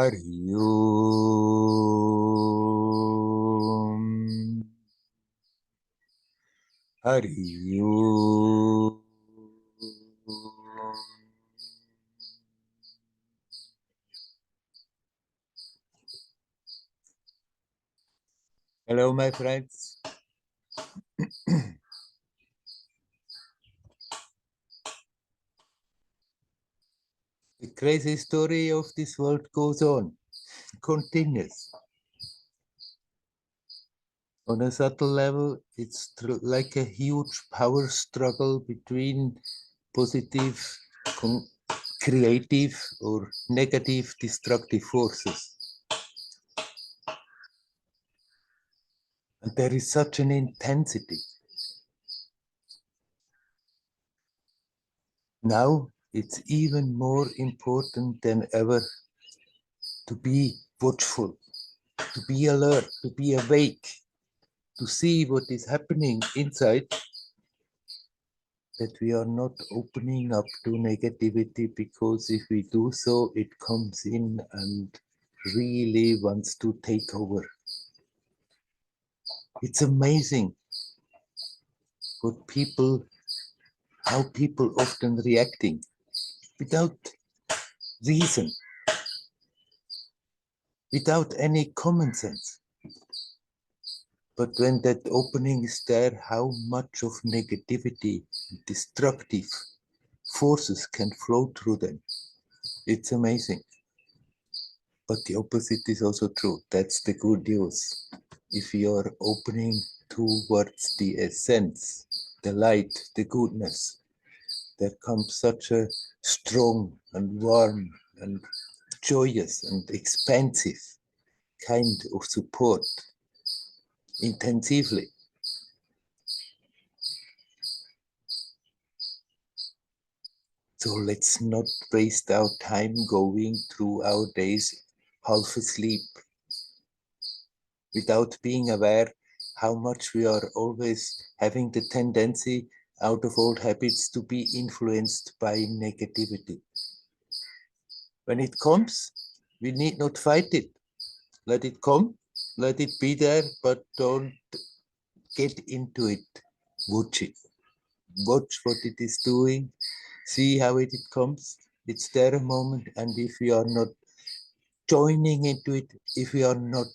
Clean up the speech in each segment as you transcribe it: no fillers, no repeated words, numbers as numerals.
Hari Om. Hari Om. Hello, my friends. The crazy story of this world goes on, continues. On a subtle level, it's like a huge power struggle between positive, creative, or negative, destructive forces. And there is such an intensity. Now it's even more important than ever to be watchful, to be alert, to be awake, to see what is happening inside, that we are not opening up to negativity, because if we do so, it comes in and really wants to take over. It's amazing how people often reacting without reason, without any common sense. But when that opening is there, how much of negativity, destructive forces can flow through them. It's amazing. But the opposite is also true. That's the good news. If you are opening towards the essence, the light, the goodness, there comes such a strong and warm and joyous and expansive kind of support, intensively. So let's not waste our time going through our days half asleep, without being aware how much we are always having the tendency out of old habits to be influenced by negativity. When it comes, we need not fight it. Let it come, let it be there, but don't get into it. Watch it. Watch what it is doing. See how it comes. It's there a moment, and if we are not joining into it, if we are not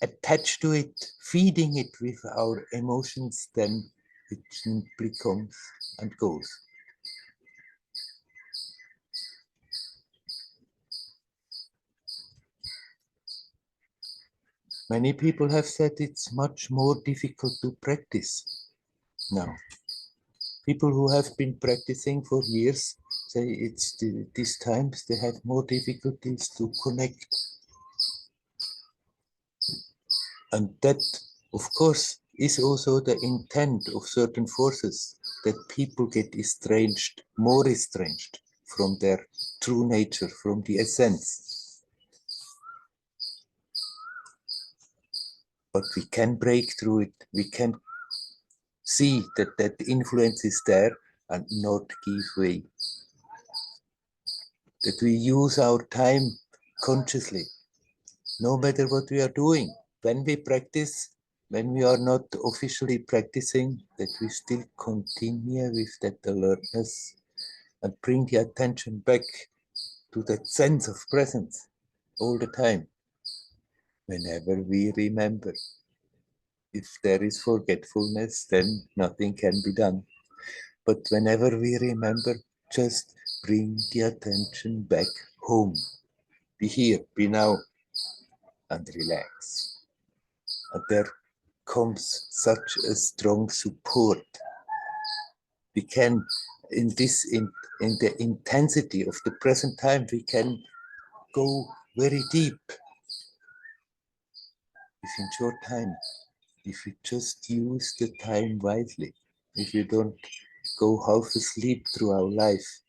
attached to it, feeding it with our emotions, then it simply comes and goes. Many people have said it's much more difficult to practice now. People who have been practicing for years say these times they have more difficulties to connect. And that, of course, is also the intent of certain forces, that people get estranged, more estranged from their true nature, from the essence. But we can break through it. We can see that that influence is there and not give way. That we use our time consciously, no matter what we are doing. When we practice, when we are not officially practicing, that we still continue with that alertness and bring the attention back to that sense of presence all the time, whenever we remember. If there is forgetfulness, then nothing can be done. But whenever we remember, just bring the attention back home. Be here, be now, and relax. And there comes such a strong support. We can, in the intensity of the present time, we can go very deep within short time, if you just use the time wisely, if you don't go half asleep through our life.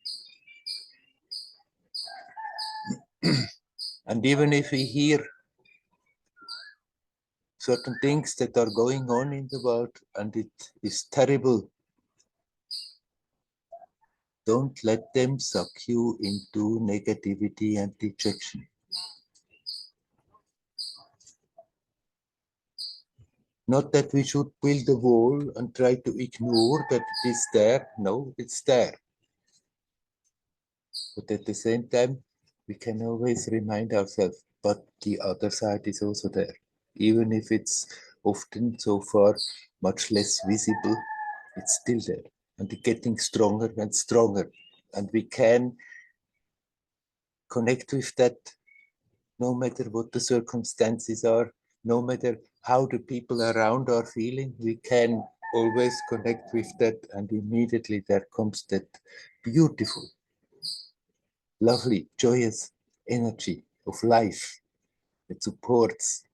And even if we hear certain things that are going on in the world and it is terrible, don't let them suck you into negativity and dejection. Not that we should build a wall and try to ignore that it is there. No, it's there. But at the same time, we can always remind ourselves, but the other side is also there. Even if it's often so far much less visible, it's still there. And it's getting stronger and stronger. And we can connect with that no matter what the circumstances are, no matter how the people around are feeling, we can always connect with that, and immediately there comes that beautiful, lovely, joyous energy of life that supports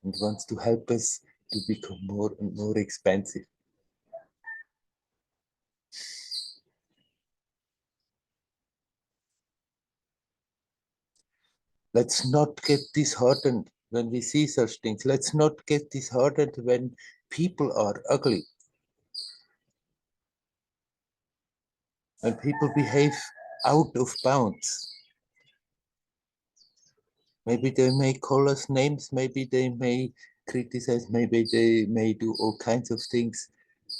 and wants to help us to become more and more expansive. Let's not get disheartened when we see such things. Let's not get disheartened when people are ugly. When people behave out of bounds. Maybe they may call us names, maybe they may criticize, maybe they may do all kinds of things.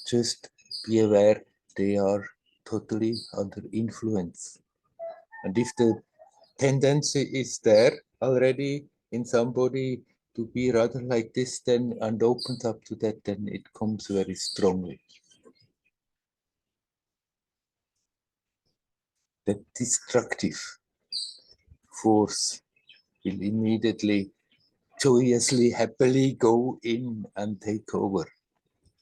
Just be aware they are totally under influence. And if the tendency is there already in somebody to be rather like this, then and opens up to that, then it comes very strongly. That destructive force will immediately, joyously, happily go in and take over.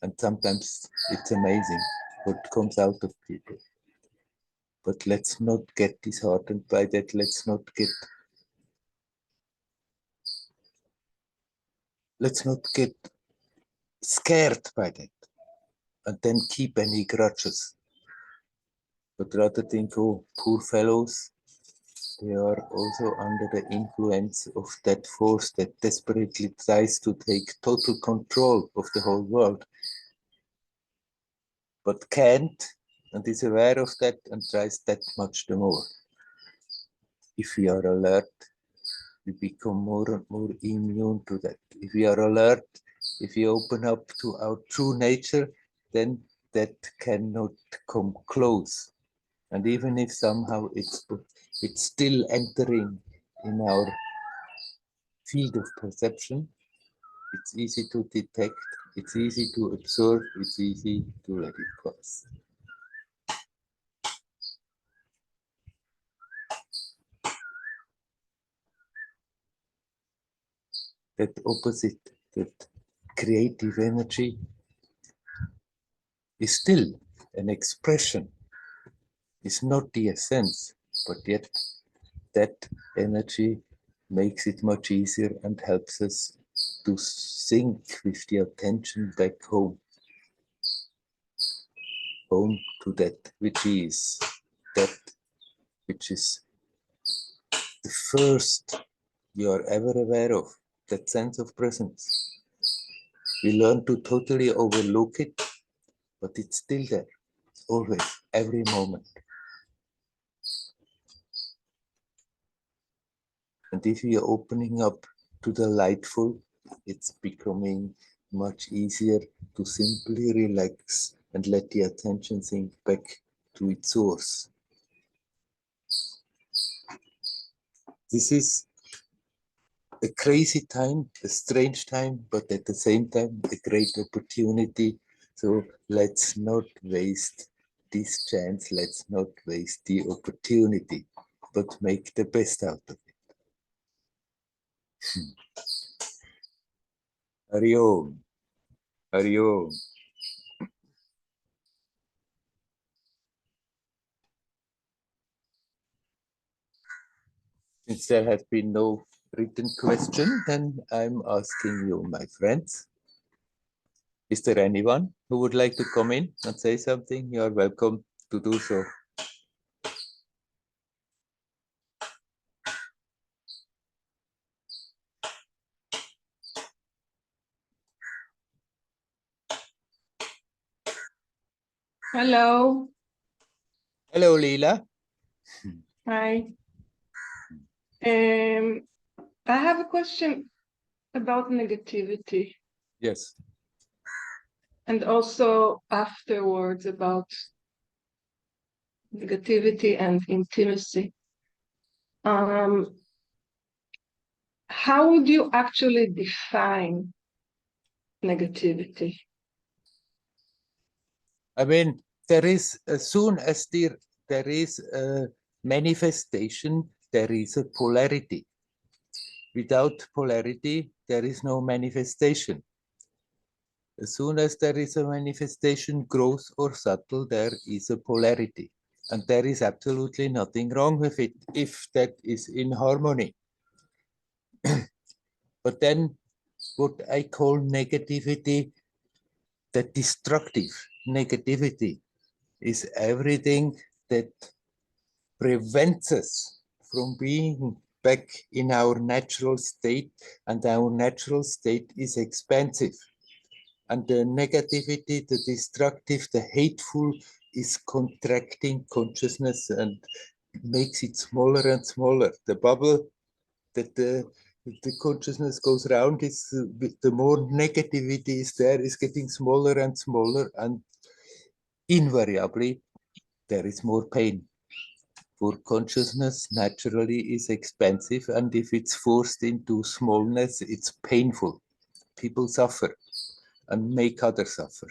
And sometimes it's amazing what comes out of people. But let's not get disheartened by that. Let's not get scared by that and then keep any grudges. But rather think, oh, poor fellows, they are also under the influence of that force that desperately tries to take total control of the whole world, but can't, and is aware of that and tries that much the more. If we are alert, we become more and more immune to that. If we are alert, if we open up to our true nature, then that cannot come close. And even if somehow it's still entering in our field of perception, it's easy to detect, it's easy to observe, it's easy to let it pass. That opposite, that creative energy, is still an expression, is not the essence, but yet that energy makes it much easier and helps us to sync with the attention back home to that which is the first you are ever aware of, that sense of presence. We learn to totally overlook it, but it's still there, always, every moment. And if we are opening up to the lightful, it's becoming much easier to simply relax and let the attention sink back to its source. This is a crazy time, a strange time, but at the same time, a great opportunity. So let's not waste this chance, let's not waste the opportunity, but make the best out of it. Hari Om. Hari Om. Since there has been no written question, then I'm asking you, my friends. Is there anyone who would like to come in and say something? You are welcome to do so. Hello. Hello, Leela. Hi. I have a question about negativity. Yes. and also afterwards about negativity and intimacy. How would you actually define negativity? I mean, there is, as soon as there is a manifestation, there is a polarity. Without polarity, there is no manifestation. As soon as there is a manifestation, gross or subtle, there is a polarity. And there is absolutely nothing wrong with it if that is in harmony. But then what I call negativity, the destructive negativity, is everything that prevents us from being back in our natural state, and our natural state is expansive. And the negativity, the destructive, the hateful is contracting consciousness and makes it smaller and smaller. The bubble that the consciousness goes around is the more negativity is there, is getting smaller and smaller, and invariably there is more pain. For consciousness naturally is expansive, and if it's forced into smallness, it's painful. People suffer and make others suffer.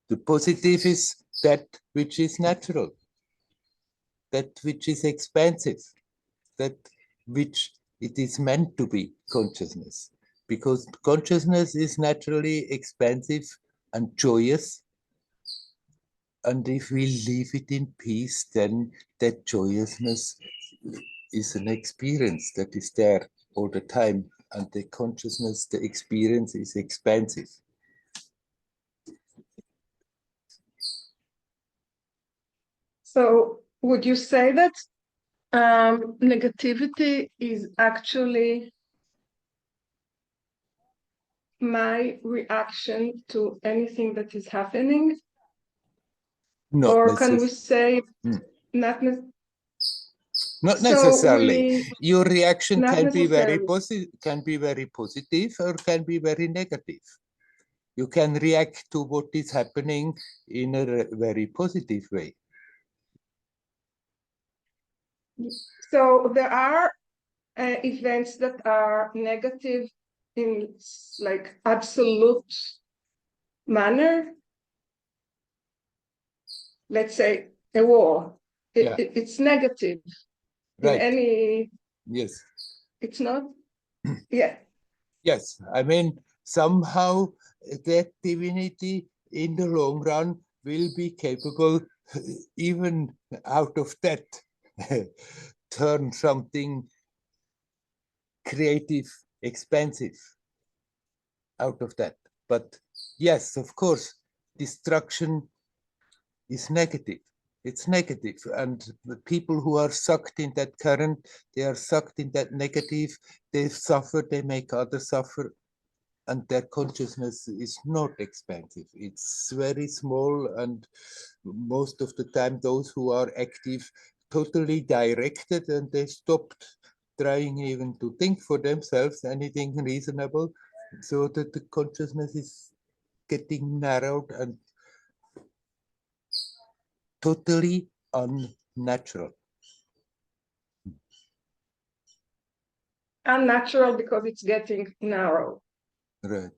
The positive is that which is natural, that which is expansive, that which it is meant to be consciousness. Because consciousness is naturally expansive and joyous. And if we leave it in peace, then that joyousness is an experience that is there all the time. And the consciousness, the experience is expansive. So would you say that negativity is actually my reaction to anything that is happening? Not or can we say not not so necessarily. Your reaction not can be very necessarily. positive or can be very negative. You can react to what is happening in a very positive way. So there are events that are negative in like absolute manner. Let's say a war. It's negative in Right. any. Yes. It's not. Yeah. Yes. I mean, somehow that divinity in the long run will be capable, even out of that, turn something creative, expansive out of that. But yes, of course, destruction is negative. It's negative. And the people who are sucked in that current, they are sucked in that negative, they suffer, they make others suffer. And their consciousness is not expansive. It's very small, and most of the time those who are active totally directed, and they stopped trying even to think for themselves anything reasonable, so that the consciousness is getting narrowed and totally unnatural. Unnatural because it's getting narrow. Right.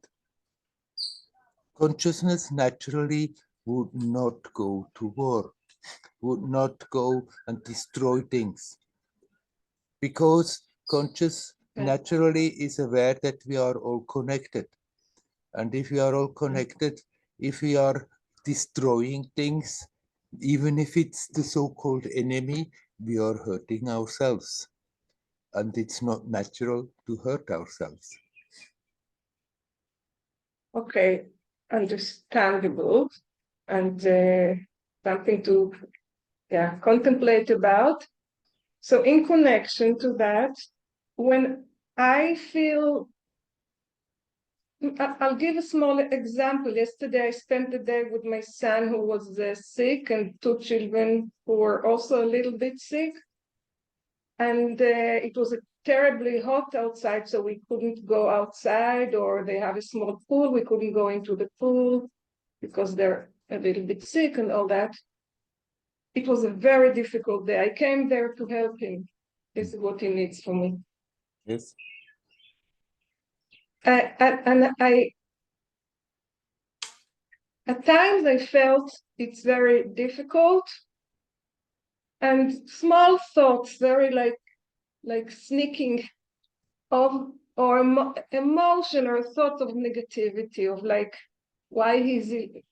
Consciousness naturally would not go to war, would not go and destroy things, because conscious naturally is aware that we are all connected. And if we are all connected, if we are destroying things, even if it's the so-called enemy, we are hurting ourselves. And it's not natural to hurt ourselves. Okay, understandable, and something to contemplate about. So in connection to that, when I feel, I'll give a small example. Yesterday, I spent the day with my son who was sick, and two children who were also a little bit sick. And it was a terribly hot outside, so we couldn't go outside, or they have a small pool, we couldn't go into the pool because they're a little bit sick and all that. It was a very difficult day. I came there to help him. This is what he needs from me. Yes. And I, at times I felt it's very difficult, and small thoughts, very like sneaking of, or emotion or thought of negativity, of like, why is he,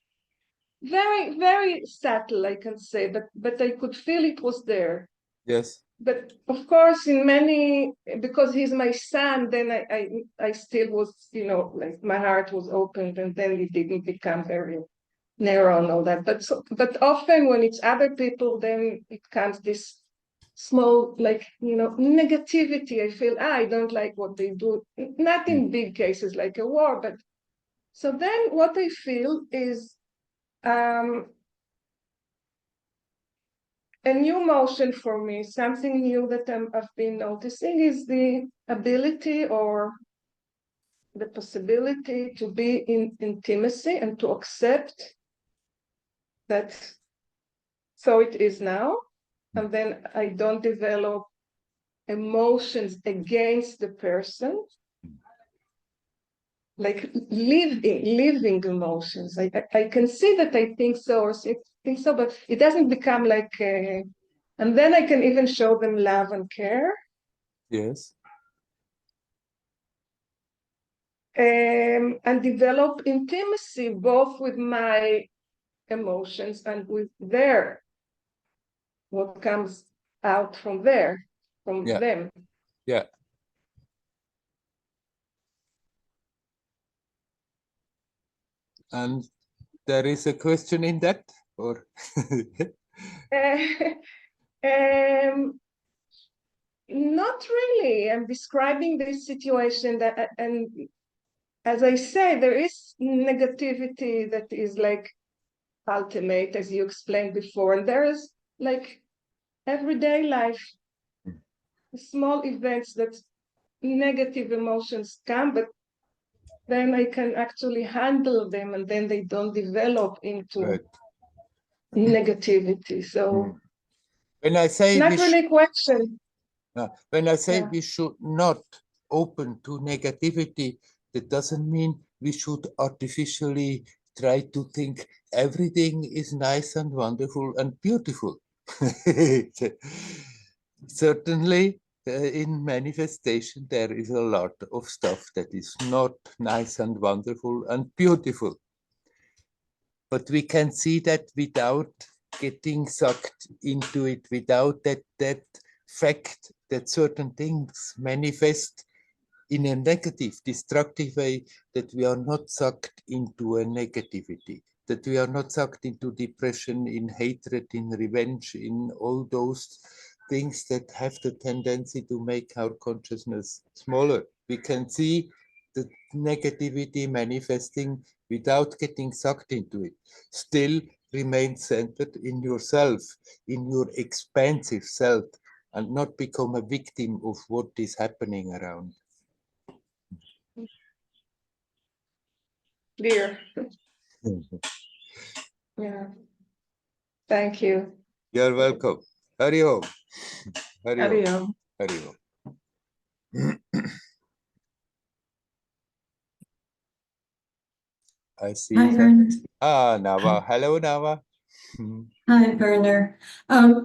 very, very subtle, I can say, but I could feel it was there. Yes. But of course, in many, because he's my son, then I still was, you know, like my heart was opened, and then it didn't become very narrow and all that. But often when it's other people, then it comes this small, like, you know, negativity. I feel, I don't like what they do. Not in big cases like a war, but so then what I feel is a new motion for me, something new that I've been noticing, is the ability or the possibility to be in intimacy and to accept that so it is now, and then I don't develop emotions against the person, like living emotions. I can see that I think so or think so, but it doesn't become like and then I can even show them love and care. Yes. And develop intimacy both with my emotions and with their, what comes out from there, from them. Yeah. And there is a question in that, or? Not really. I'm describing this situation that, and as I say, there is negativity that is like ultimate, as you explained before, and there is like everyday life, small events that negative emotions come, but then I can actually handle them, and then they don't develop into negativity. So when I say not really a question. when I say we should not open to negativity, that doesn't mean we should artificially try to think everything is nice and wonderful and beautiful. Certainly, in manifestation, there is a lot of stuff that is not nice and wonderful and beautiful. But we can see that without getting sucked into it, without that fact that certain things manifest in a negative, destructive way, that we are not sucked into a negativity, that we are not sucked into depression, in hatred, in revenge, in all those things that have the tendency to make our consciousness smaller. We can see the negativity manifesting without getting sucked into it. Still remain centered in yourself, in your expansive self, and not become a victim of what is happening around. Clear. Yeah. Thank you. You're welcome. Hari Om. Hari Om. Hari Om. Hari Om. I see. Hi, Werner. Nava. Hello, Nava. Hi, Werner.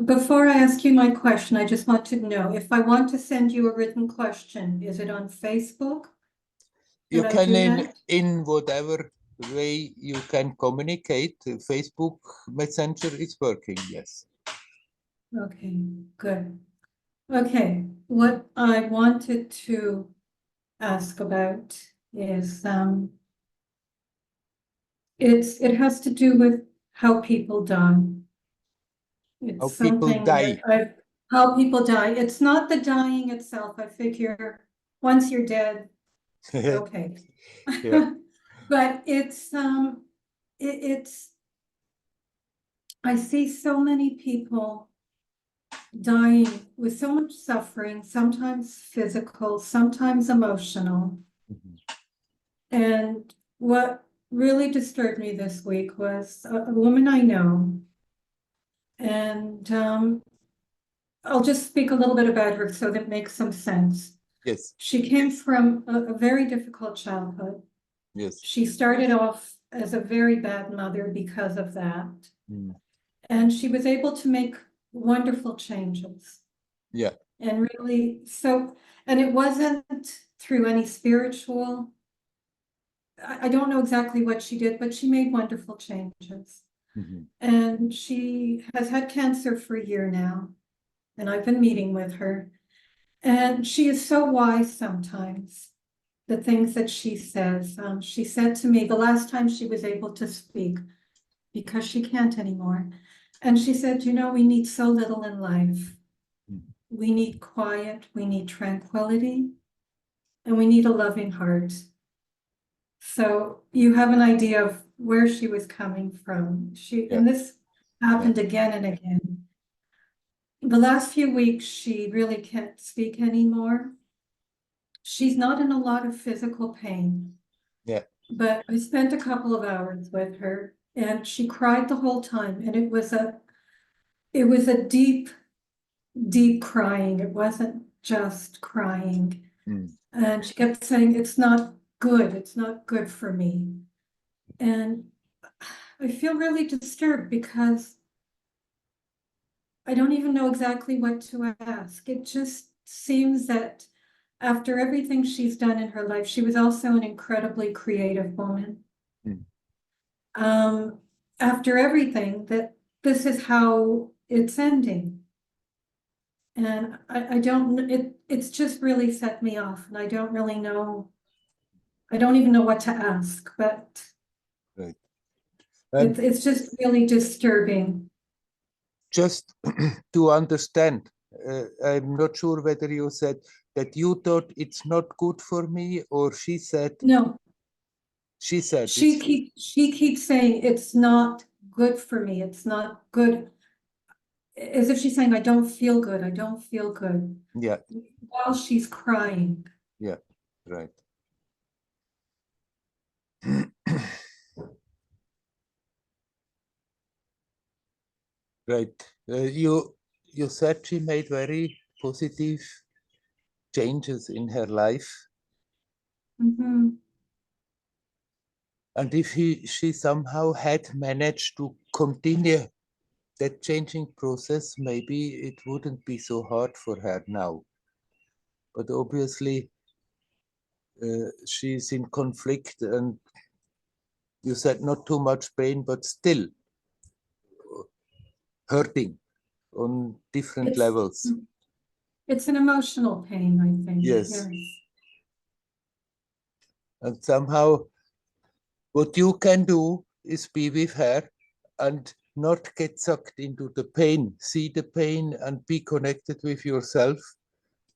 Before I ask you my question, I just want to know if I want to send you a written question, is it on Facebook? You can in whatever way you can communicate. Facebook Messenger is working, yes. Okay, good. Okay, what I wanted to ask about is it has to do with how people die. It's how people die. How people die. It's not the dying itself. I figure once you're dead, okay. Yeah. But it's I see so many people dying with so much suffering, sometimes physical, sometimes emotional. Mhm. And what really disturbed me this week was a woman I know. And I'll just speak a little bit about her so that it makes some sense. Yes, She came from a very difficult childhood. yes. She started off as a very bad mother because of that. Mm. And she was able to make wonderful changes. Yeah. And really, so, and it wasn't through any spiritual, I don't know exactly what she did, but she made wonderful changes. Mhm. And she has had cancer for a year now. And I've been meeting with her. And she is so wise sometimes, the things that she says. She said to me the last time she was able to speak, because she can't anymore. And she said, you know, we need so little in life. Mm. We need quiet, we need tranquility, and we need a loving heart. So you have an idea of where she was coming from. Yeah. And this happened again and again. The last few weeks, she really can't speak anymore. She's not in a lot of physical pain. Yeah. But I spent a couple of hours with her and she cried the whole time. And it was a deep, deep crying. It wasn't just crying. Mm. And she kept saying, it's not good. It's not good for me. And I feel really disturbed because I don't even know exactly what to ask. It just seems that after everything she's done in her life, she was also an incredibly creative woman. Mm. After everything, that this is how it's ending. And I don't, it's just really set me off and I don't really know, I don't even know what to ask, but Right. And it's just really disturbing. just to understand, I'm not sure whether you said that you thought it's not good for me, or she said No, it's she keeps saying it's not good for me. It's not good. As if she's saying, I don't feel good. I don't feel good. yeah, While she's crying. yeah, right. Right. You said she made very positive changes in her life, Mhm. and if she somehow had managed to continue that changing process, maybe it wouldn't be so hard for her now. But obviously, she's in conflict, and you said not too much pain, but still hurting on different It's levels. it's an emotional pain, I think. Yes. Yes. And somehow, what you can do is be with her and not get sucked into the pain. See the pain and be connected with yourself,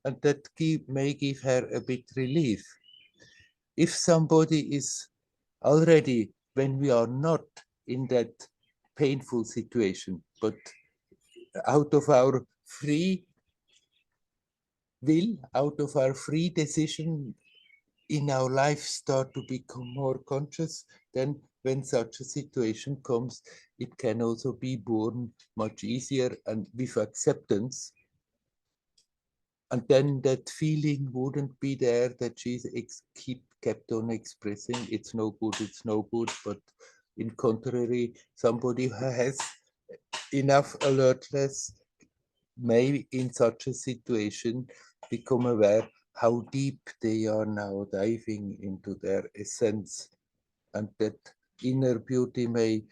and that may give her a bit relief. If somebody is already, when we are not in that painful situation, but out of our free will, out of our free decision in our life, start to become more conscious, then when such a situation comes, it can also be borne much easier and with acceptance. And then that feeling wouldn't be there that she's kept on expressing, it's no good, but in contrary, somebody who has enough alertness may in such a situation become aware how deep they are now diving into their essence, and that inner beauty may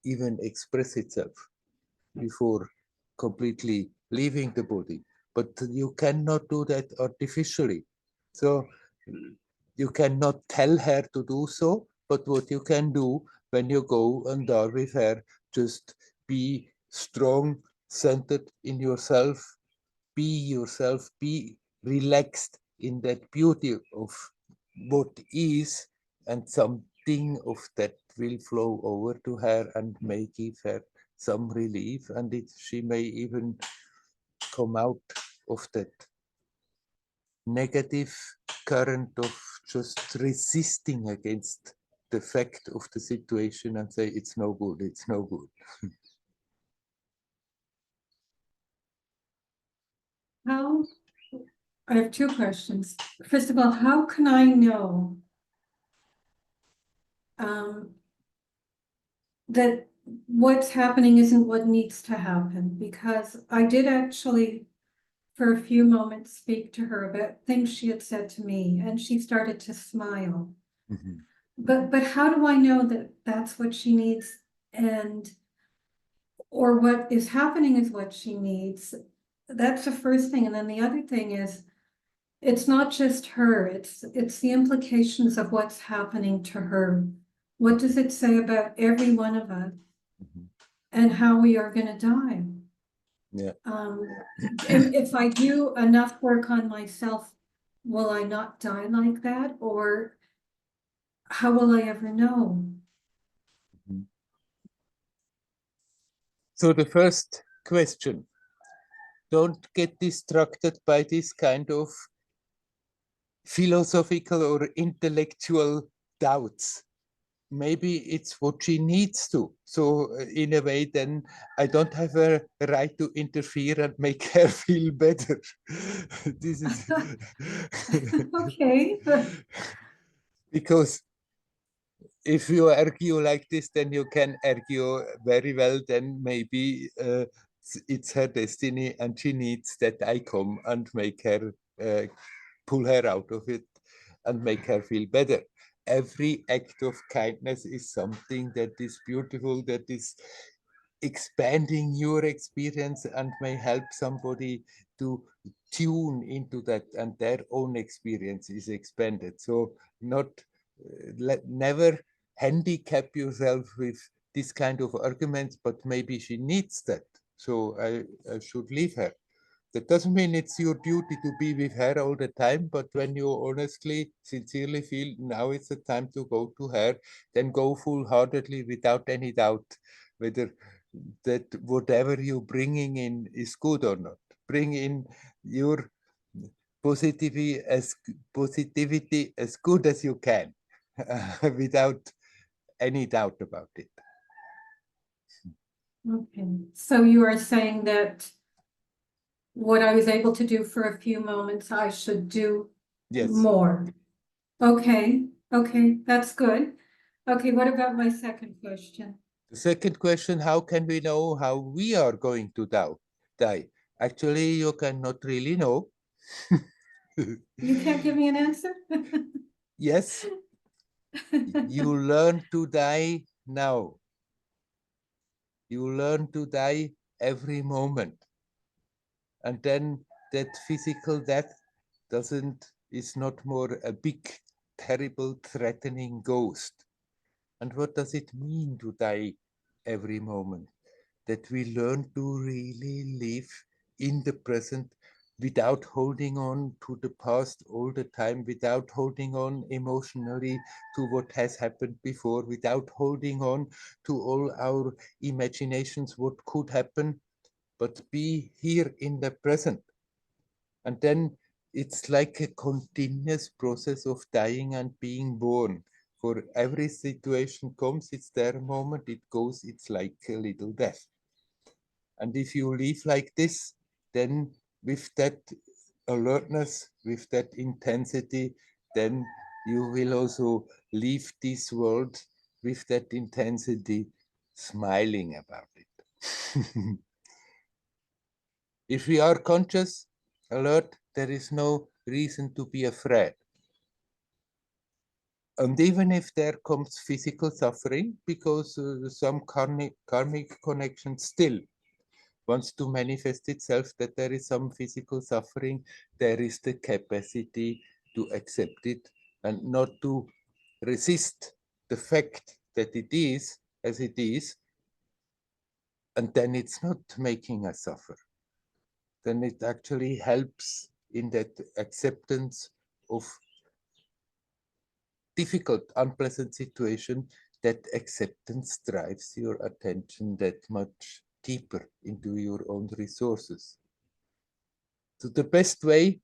even express itself before completely leaving the body. But you cannot do that artificially. So you cannot tell her to do so, but what you can do when you go and are with her, just be strong, centered in yourself, be relaxed in that beauty of what is, and something of that will flow over to her and may give her some relief, and she may even come out of that negative current of just resisting against the fact of the situation and say, it's no good, it's no good. How, I have two questions. First of all, how can I know that what's happening isn't what needs to happen? Because I did actually, for a few moments, speak to her about things she had said to me, and she started to smile. Mm-hmm. But how do I know that that's what she needs, and or what is happening is what she needs? That's the first thing. And then the other thing is, it's not just her, it's the implications of what's happening to her. What does it say about every one of us Mm-hmm. and how we are going to die? Yeah. If I do enough work on myself, will I not die like that? Or how will I ever know? Mm-hmm. So the first question, don't get distracted by this kind of philosophical or intellectual doubts. Maybe it's what she needs to. So in a way, then I don't have a right to interfere and make her feel better. This is Okay. because if you argue like this, then you can argue very well. Then maybe it's her destiny, and she needs that I come and make her pull her out of it and make her feel better. Every act of kindness is something that is beautiful, that is expanding your experience and may help somebody to tune into that, and their own experience is expanded. So not never handicap yourself with this kind of arguments, but maybe she needs that, so I should leave her. That doesn't mean it's your duty to be with her all the time, but when you honestly, sincerely feel now it's the time to go to her, then go full-heartedly without any doubt whether that whatever you're bringing in is good or not. Bring in your positivity as good as you can, without any doubt about it. Okay. So you are saying that what I was able to do for a few moments, I should do Yes. more. Okay. Okay. That's good. Okay. What about my second question? The second question, how can we know how we are going to die? Actually, you cannot really know. You can't give me an answer? Yes, you learn to die now. You learn to die every moment. And then that physical death is not more a big, terrible, threatening ghost. And what does it mean to die every moment? That we learn to really live in the present without holding on to the past all the time, without holding on emotionally to what has happened before, without holding on to all our imaginations, what could happen, but be here in the present. And then it's like a continuous process of dying and being born. For every situation comes, it's their moment, it goes, it's like a little death. And if you live like this, then with that alertness, with that intensity, then you will also leave this world with that intensity, smiling about it. If we are conscious, alert, there is no reason to be afraid. And even if there comes physical suffering, because some karmic connection still wants to manifest itself, that there is some physical suffering, there is the capacity to accept it and not to resist the fact that it is as it is, and then it's not making us suffer. Then it actually helps in that acceptance of difficult, unpleasant situation. That acceptance drives your attention that much deeper into your own resources. So the best way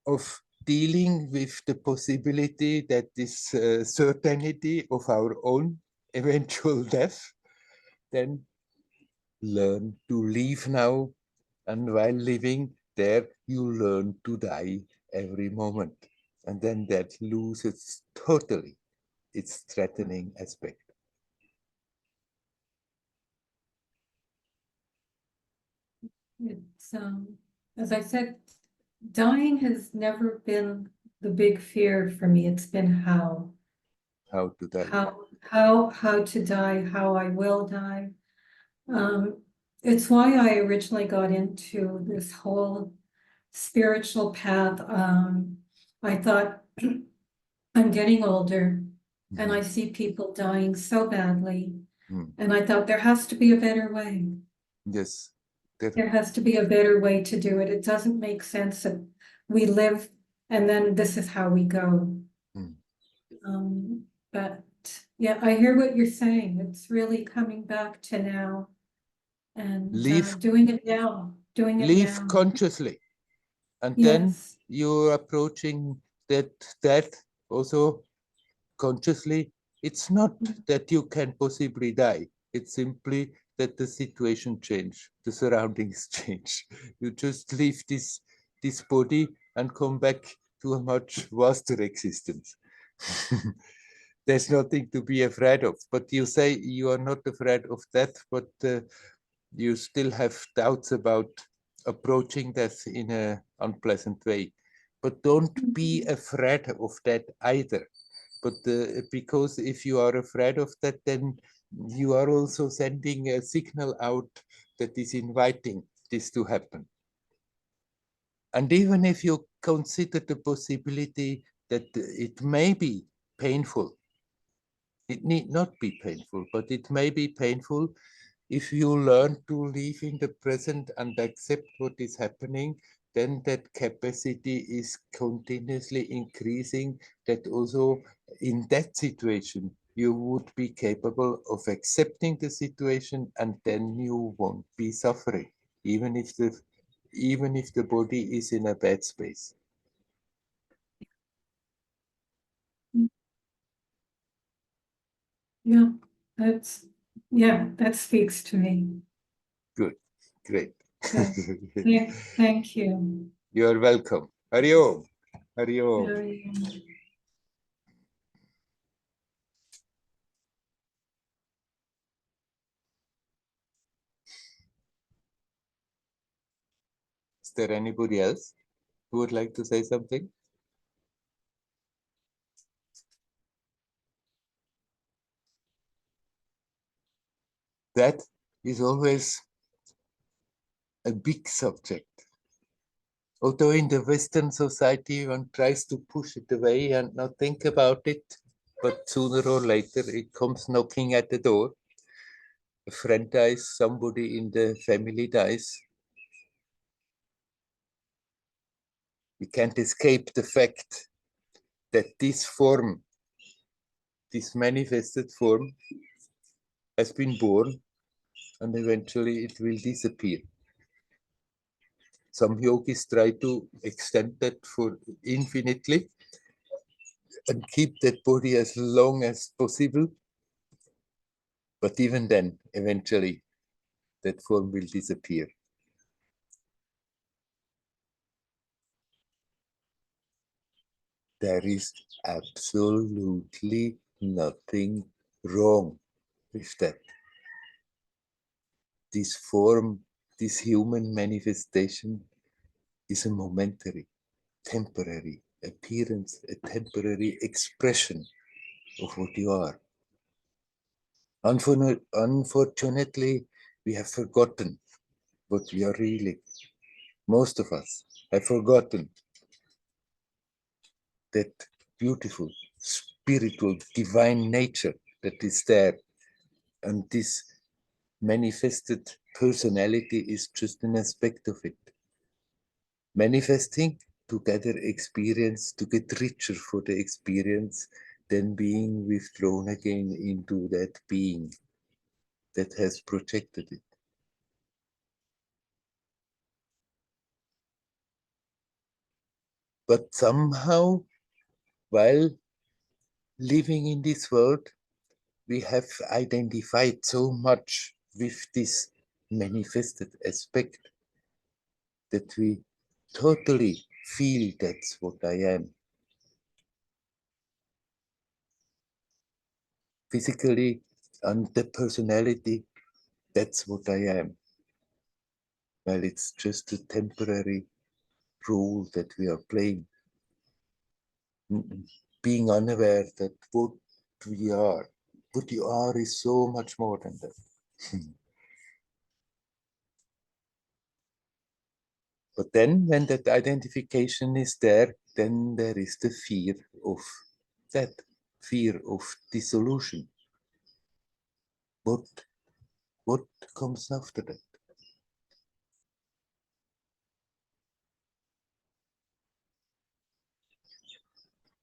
of dealing with the possibility that this certainty of our own eventual death, then learn to live now, and while living there, you learn to die every moment. And then that loses totally its threatening aspect. It's, as I said, dying has never been the big fear for me. It's been how. How to die. How to die, how I will die. It's why I originally got into this whole spiritual path. I thought I'm getting older and I see people dying so badly. And I thought there has to be a better way. Yes. There has to be a better way to do it. It doesn't make sense that we live and then this is how we go. But yeah, I hear what you're saying. It's really coming back to now and doing it now, live consciously. And then you're approaching that also consciously. It's not that you can possibly die. It's simply that the situation change, the surroundings change. You just leave this body and come back to a much vaster existence. There's nothing to be afraid of. But you say you are not afraid of death, but you still have doubts about approaching death in an unpleasant way. But don't be afraid of that either. But because if you are afraid of that, then you are also sending a signal out that is inviting this to happen. And even if you consider the possibility that it may be painful, it need not be painful, but it may be painful. If you learn to live in the present and accept what is happening, then that capacity is continuously increasing, that also in that situation, you would be capable of accepting the situation, and then you won't be suffering, even if the body is in a bad space. Yeah, that speaks to me. Good, great. Yeah, thank you. You're welcome. Hari Om. Hari Om. Is there anybody else who would like to say something? That is always a big subject. Although in the Western society, one tries to push it away and not think about it, but sooner or later it comes knocking at the door. A friend dies, somebody in the family dies. We can't escape the fact that this form, this manifested form, has been born and eventually it will disappear. Some yogis try to extend that for infinitely and keep that body as long as possible. But even then, eventually, that form will disappear. There is absolutely nothing wrong with that. This form, this human manifestation is a momentary, temporary appearance, a temporary expression of what you are. Unfortunately, we have forgotten what we are really. Most of us have forgotten that beautiful, spiritual, divine nature that is there. And this manifested personality is just an aspect of it. Manifesting to gather experience, to get richer for the experience, than being withdrawn again into that being that has projected it. But somehow, while living in this world, we have identified so much with this manifested aspect that we totally feel that's what I am. Physically and the personality, that's what I am. Well, it's just a temporary role that we are playing. Being unaware that what you are is so much more than that. But then when that identification is there, then there is the fear of that, fear of dissolution. What comes after that?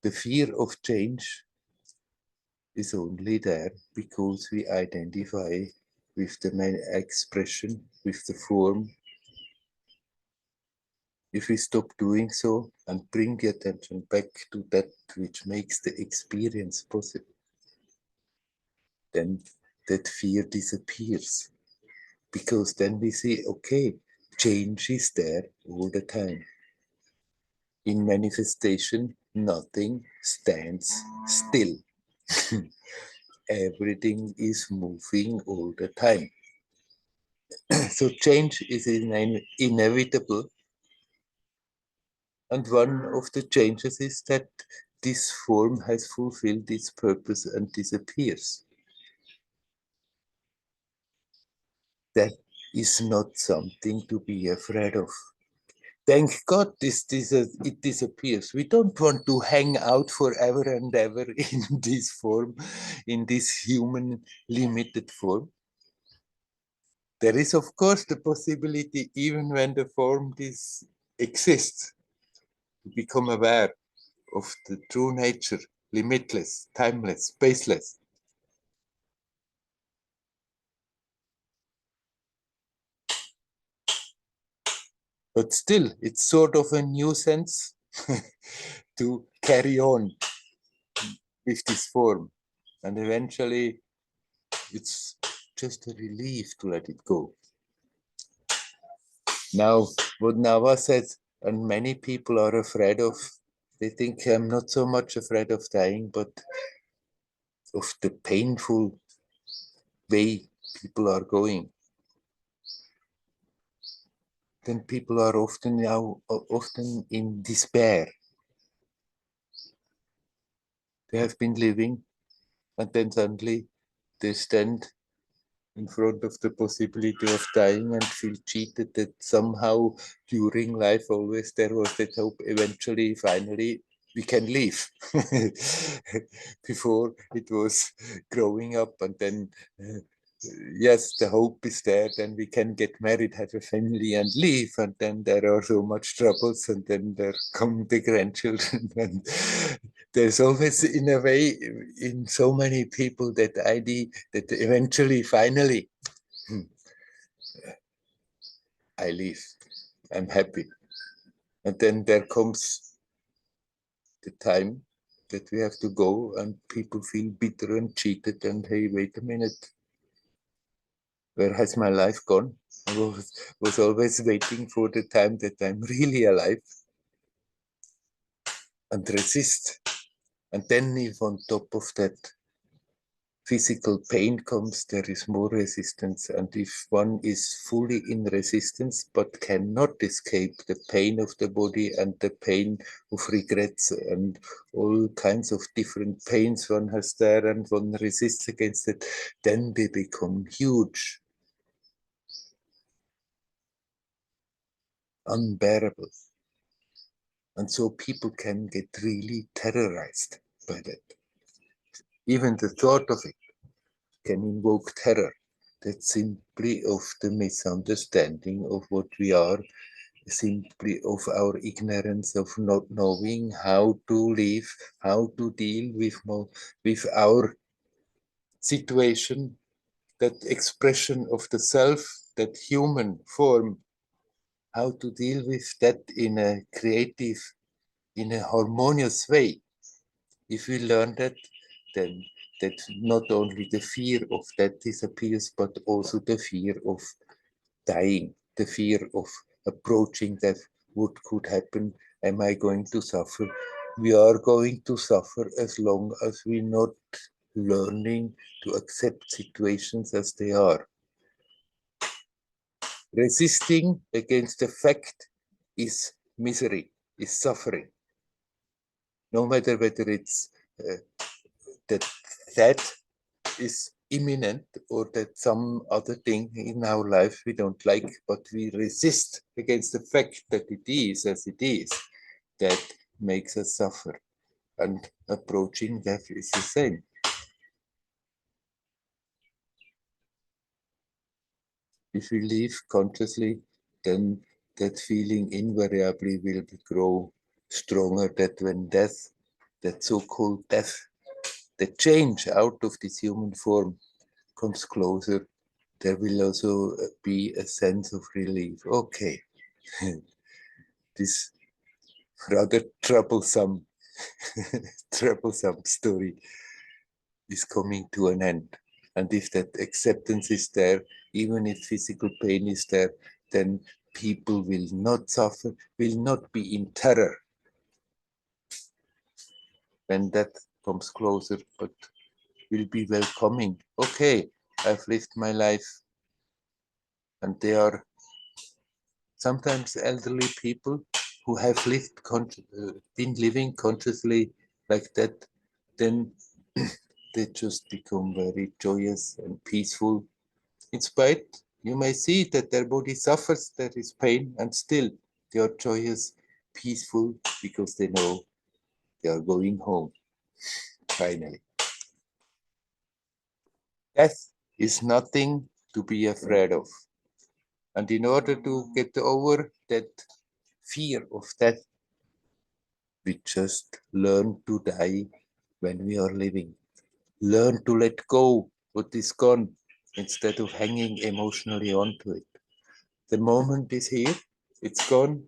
The fear of change is only there because we identify with the main expression, with the form. If we stop doing so and bring the attention back to that which makes the experience possible, then that fear disappears. Because then we see, okay, change is there all the time. In manifestation, nothing stands still. Everything is moving all the time. So change is inevitable. And one of the changes is that this form has fulfilled its purpose and disappears. That is not something to be afraid of. Thank God it disappears. We don't want to hang out forever and ever in this form, in this human limited form. There is, of course, the possibility, even when the form exists, to become aware of the true nature, limitless, timeless, spaceless. But still, it's sort of a nuisance to carry on with this form. And eventually, it's just a relief to let it go. Now, what Nava says, and many people are afraid of, they think I'm not so much afraid of dying, but of the painful way people are going. Then people are often in despair. They have been living, and then suddenly they stand in front of the possibility of dying and feel cheated that somehow during life always there was that hope eventually, finally, we can leave. Before it was growing up, and then yes, the hope is there, then we can get married, have a family and leave, and then there are so much troubles, and then there come the grandchildren. And there's always, in a way, in so many people, that idea that eventually, finally, I leave, I'm happy. And then there comes the time that we have to go, and people feel bitter and cheated, and hey, wait a minute, where has my life gone? I was always waiting for the time that I'm really alive, and resist. And then if on top of that physical pain comes, there is more resistance. And if one is fully in resistance but cannot escape the pain of the body and the pain of regrets and all kinds of different pains one has there, and one resists against it, then they become huge, unbearable. And so people can get really terrorized by that. Even the thought of it can invoke terror. That's simply of the misunderstanding of what we are, simply of our ignorance of not knowing how to live, how to deal with our situation, that expression of the self, that human form, how to deal with that in a creative, in a harmonious way. If we learn that, then that not only the fear of death disappears, but also the fear of dying, the fear of approaching death. What could happen? Am I going to suffer? We are going to suffer as long as we're not learning to accept situations as they are. Resisting against the fact is misery, is suffering. No matter whether it's that is imminent or that some other thing in our life we don't like, but we resist against the fact that it is as it is, that makes us suffer. And approaching death is the same. If we live consciously, then that feeling invariably will grow stronger, that when death, that so-called death, the change out of this human form comes closer, there will also be a sense of relief. Okay, this rather troublesome, troublesome story is coming to an end. And if that acceptance is there, even if physical pain is there, then people will not suffer, will not be in terror when death comes closer, but will be welcoming. Okay, I've lived my life. And they are sometimes elderly people who have lived been living consciously like that, then they just become very joyous and peaceful. In spite, you may see that their body suffers, there is pain, and still they are joyous, peaceful, because they know they are going home, finally. Death is nothing to be afraid of. And in order to get over that fear of death, we just learn to die when we are living. Learn to let go what is gone instead of hanging emotionally onto it. The moment is here, it's gone,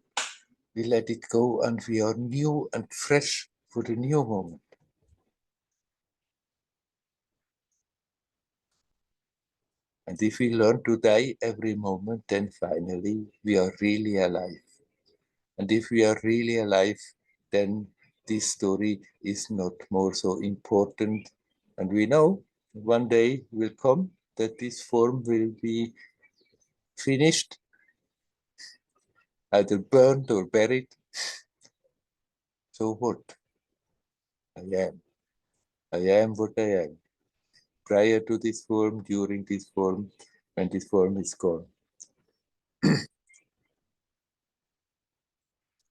we let it go, and we are new and fresh for the new moment. And if we learn to die every moment, then finally we are really alive. And if we are really alive, then this story is not more so important. And we know one day will come that this form will be finished, either burned or buried. So what? I am. I am what I am. Prior to this form, during this form, when this form is gone.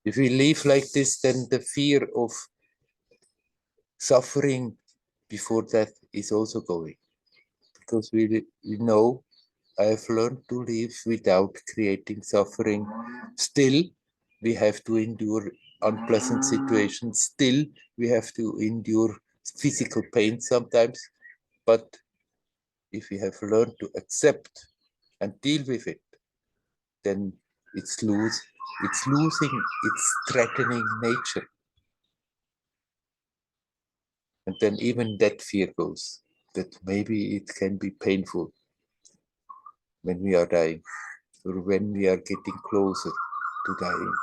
If we live like this, then the fear of suffering before death is also going. Because we know I have learned to live without creating suffering. Still, we have to endure unpleasant situations. Still, we have to endure physical pain sometimes. But if we have learned to accept and deal with it, then it's losing its threatening nature. And then even that fear goes, that maybe it can be painful when we are dying, or when we are getting closer to dying.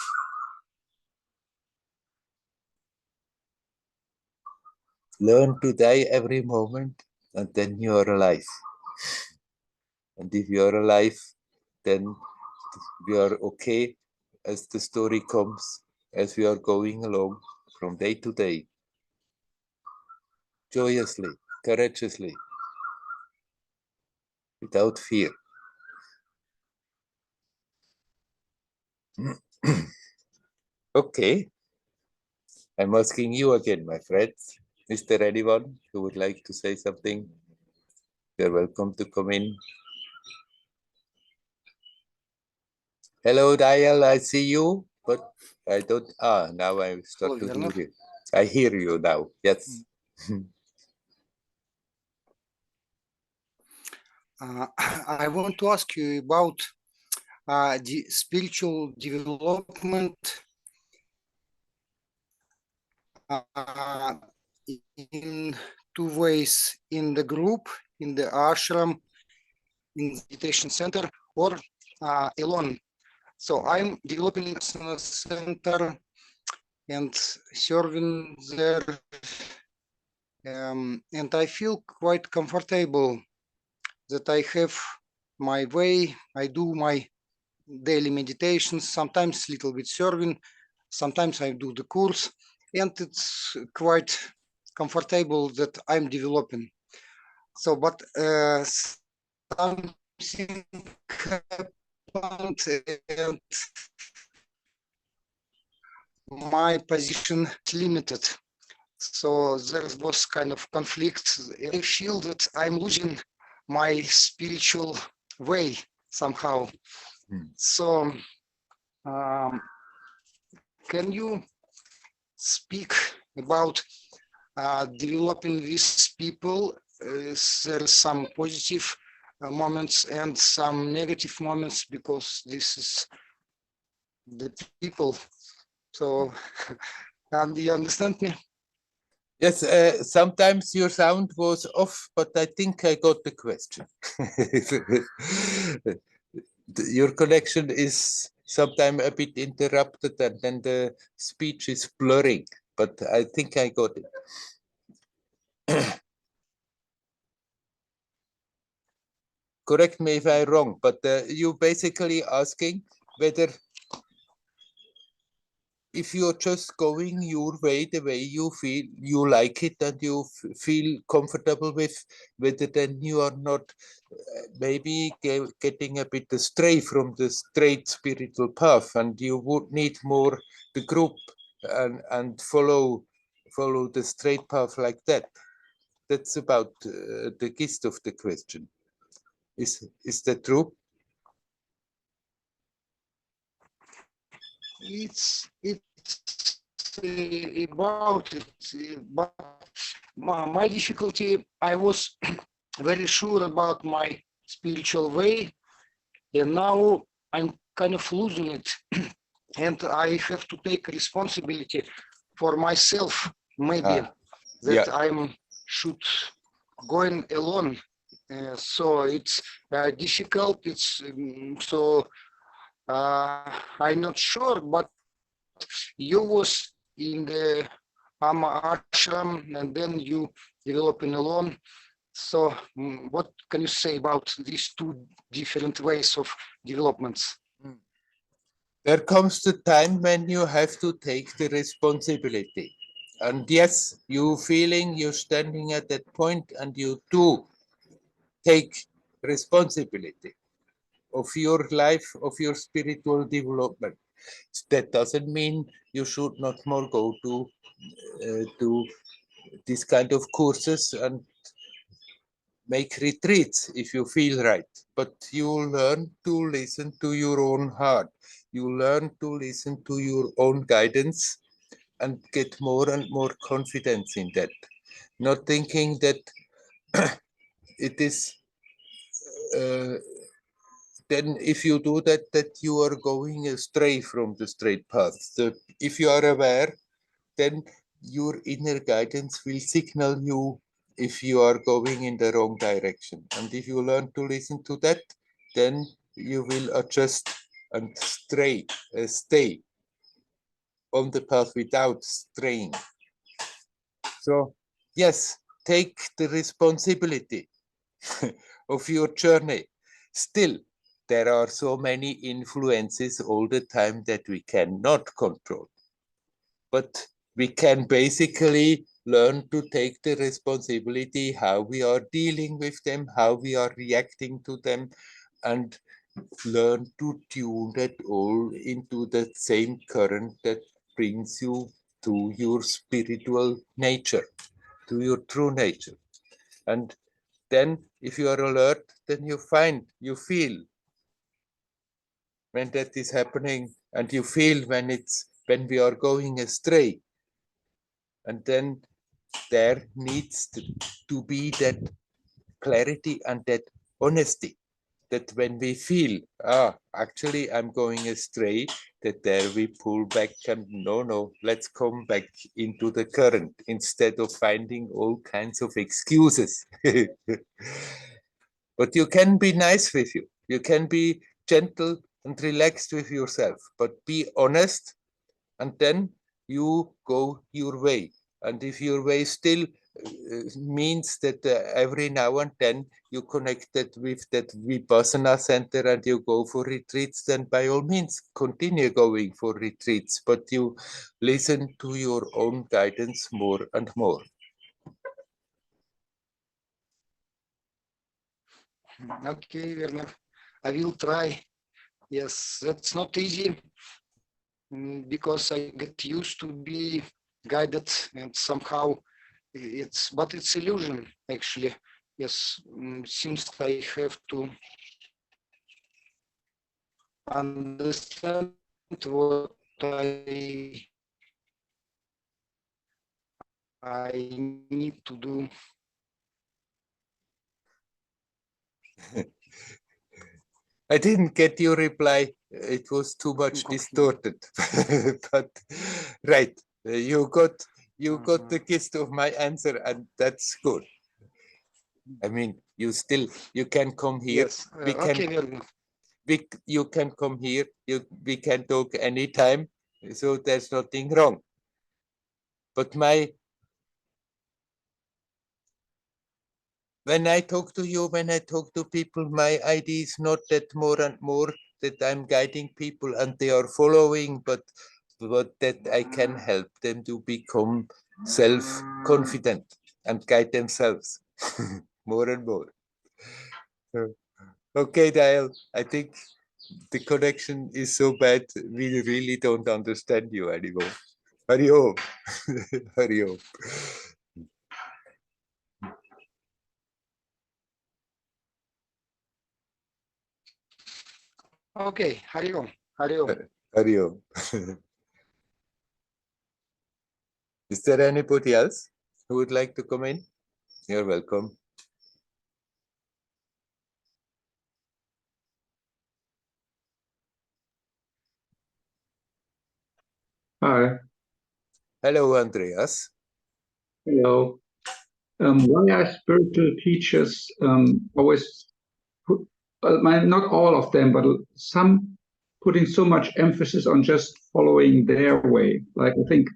Learn to die every moment, and then you are alive. And if you are alive, then we are okay as the story comes, as we are going along from day to day, joyously, courageously, without fear. Okay, I'm asking you again, my friends. Is there anyone who would like to say something? You're welcome to come in. Hello, Dial, I see you, but I don't. Now I start to hear you. I hear you now, yes. I want to ask you about the spiritual development in two ways: in the group, in the ashram, in the meditation center, or alone. So I'm developing a center and serving there, and I feel quite comfortable that I have my way. I do my daily meditations, sometimes a little bit serving, sometimes I do the course, and it's quite comfortable that I'm developing. So, but something happened, and my position is limited. So there was kind of conflict. I feel that I'm losing my spiritual way somehow. So can you speak about developing these people? There are some positive moments and some negative moments, because this is the people. So, and you understand me? Yes, sometimes your sound was off, but I think I got the question. Your connection is sometimes a bit interrupted, and then the speech is blurring, but I think I got it. Correct me if I'm wrong, but you basically asking whether if you're just going your way, the way you feel, you like it, and you feel comfortable with, whether then you are not maybe getting a bit astray from the straight spiritual path, and you would need more the group and follow the straight path like that. That's about the gist of the question. Is that true? It's about it, but my difficulty, I was very sure about my spiritual way, and now I'm kind of losing it. And I have to take responsibility for myself, maybe that I should going alone. So it's difficult. It's so I'm not sure, but you was in the ashram and then you developing alone. So what can you say about these two different ways of developments? There comes the time when you have to take the responsibility. And yes, you feeling you're standing at that point, and you do take responsibility of your life, of your spiritual development. That doesn't mean you should not more go to this kind of courses and make retreats if you feel right. But you learn to listen to your own heart. You learn to listen to your own guidance and get more and more confidence in that. Not thinking that it is then if you do that, that you are going astray from the straight path. So if you are aware, then your inner guidance will signal you if you are going in the wrong direction. And if you learn to listen to that, then you will adjust and stay on the path without straying. So yes, take the responsibility of your journey. Still, there are so many influences all the time that we cannot control. But we can basically learn to take the responsibility, how we are dealing with them, how we are reacting to them, and learn to tune that all into the same current that brings you to your spiritual nature, to your true nature. And then if you are alert, then you feel when that is happening, and you feel when we are going astray. And then there needs to be that clarity and that honesty. that when we feel, actually I'm going astray, that there we pull back and no, let's come back into the current instead of finding all kinds of excuses. But you can be nice with you. You can be gentle and relaxed with yourself, but be honest, and then you go your way. And if your way still means that every now and then you connect that with that Vipassana center and you go for retreats, then by all means continue going for retreats, but you listen to your own guidance more and more. Okay, Werner, I will try. Yes, that's not easy because I get used to be guided and somehow but it's illusion actually. Yes, seems I have to understand what I need to do. I didn't get your reply. It was too much distorted. But right, you got the gist of my answer, and that's good. I mean, you can come here. Yes. Okay, Werner. You can come here. We can talk anytime. So there's nothing wrong. But when I talk to you, when I talk to people, my idea is not that more and more that I'm guiding people and they are following, but that I can help them to become self-confident and guide themselves more and more. Okay, Dial, I think the connection is so bad, we really don't understand you anymore. Hari Om. Hari Om. Okay, Hari Om. Hari Om. Hari Om. Is there anybody else who would like to come in? You're welcome. Hi. Hello, Andreas. Hello. Why are spiritual teachers always put, not all of them, but some putting so much emphasis on just following their way? Like, I think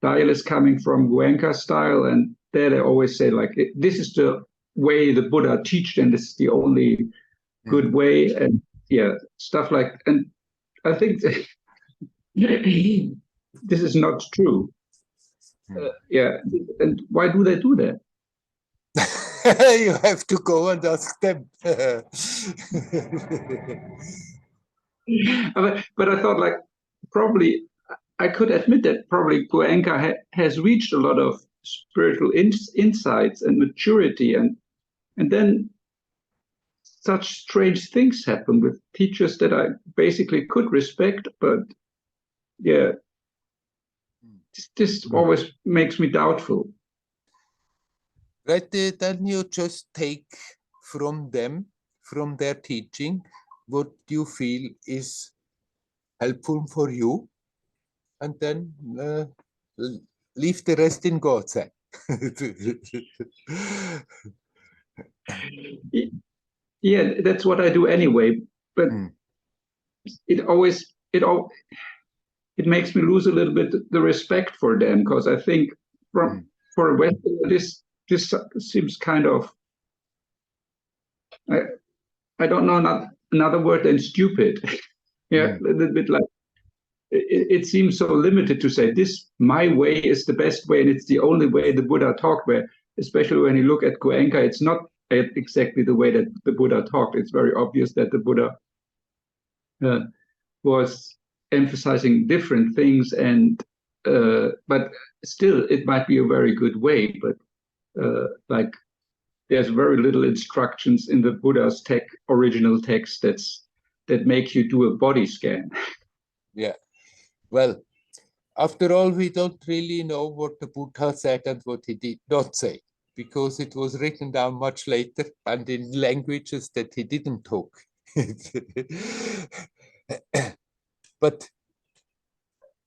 Dial is coming from Goenka style, and there they always say, like, this is the way the Buddha teached, and this is the only good way, and yeah, stuff like, and I think this is not true. Yeah, and why do they do that? You have to go and ask them. But I thought, like, probably I could admit that probably Goenka has reached a lot of spiritual insights and maturity, and then such strange things happen with teachers that I basically could respect, but yeah, this always makes me doubtful. Right, then you just take from them, from their teaching, what you feel is helpful for you, and then leave the rest in God's hand. Yeah, that's what I do anyway, but it makes me lose a little bit the respect for them, because I think for a Westerner this seems kind of, I don't know another word than stupid. Yeah, a little bit like it seems so limited to say this my way is the best way and it's the only way the Buddha talked, where especially when you look at Goenka, it's not exactly the way that the Buddha talked. It's very obvious that the Buddha was emphasizing different things, and but still it might be a very good way, but like there's very little instructions in the Buddha's original text that make you do a body scan. Yeah, well, after all, we don't really know what the Buddha said and what he did not say. because it was written down much later and in languages that he didn't talk. But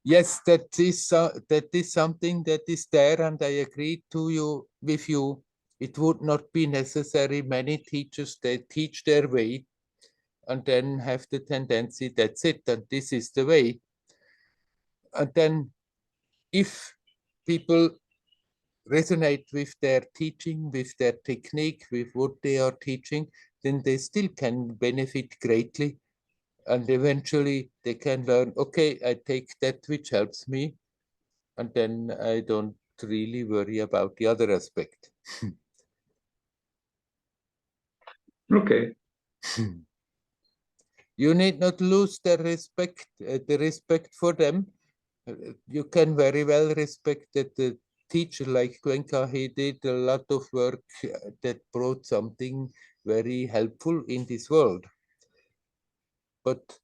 yes, that is something that is there, and I agree with you. It would not be necessary. Many teachers, they teach their way and then have the tendency, that's it, and this is the way. And then if people resonate with their teaching, with their technique, with what they are teaching, then they still can benefit greatly. And eventually they can learn, okay, I take that which helps me, and then I don't really worry about the other aspect. Okay. You need not lose the respect for them. You can very well respect that the teacher like Cuenca, he did a lot of work that brought something very helpful in this world. But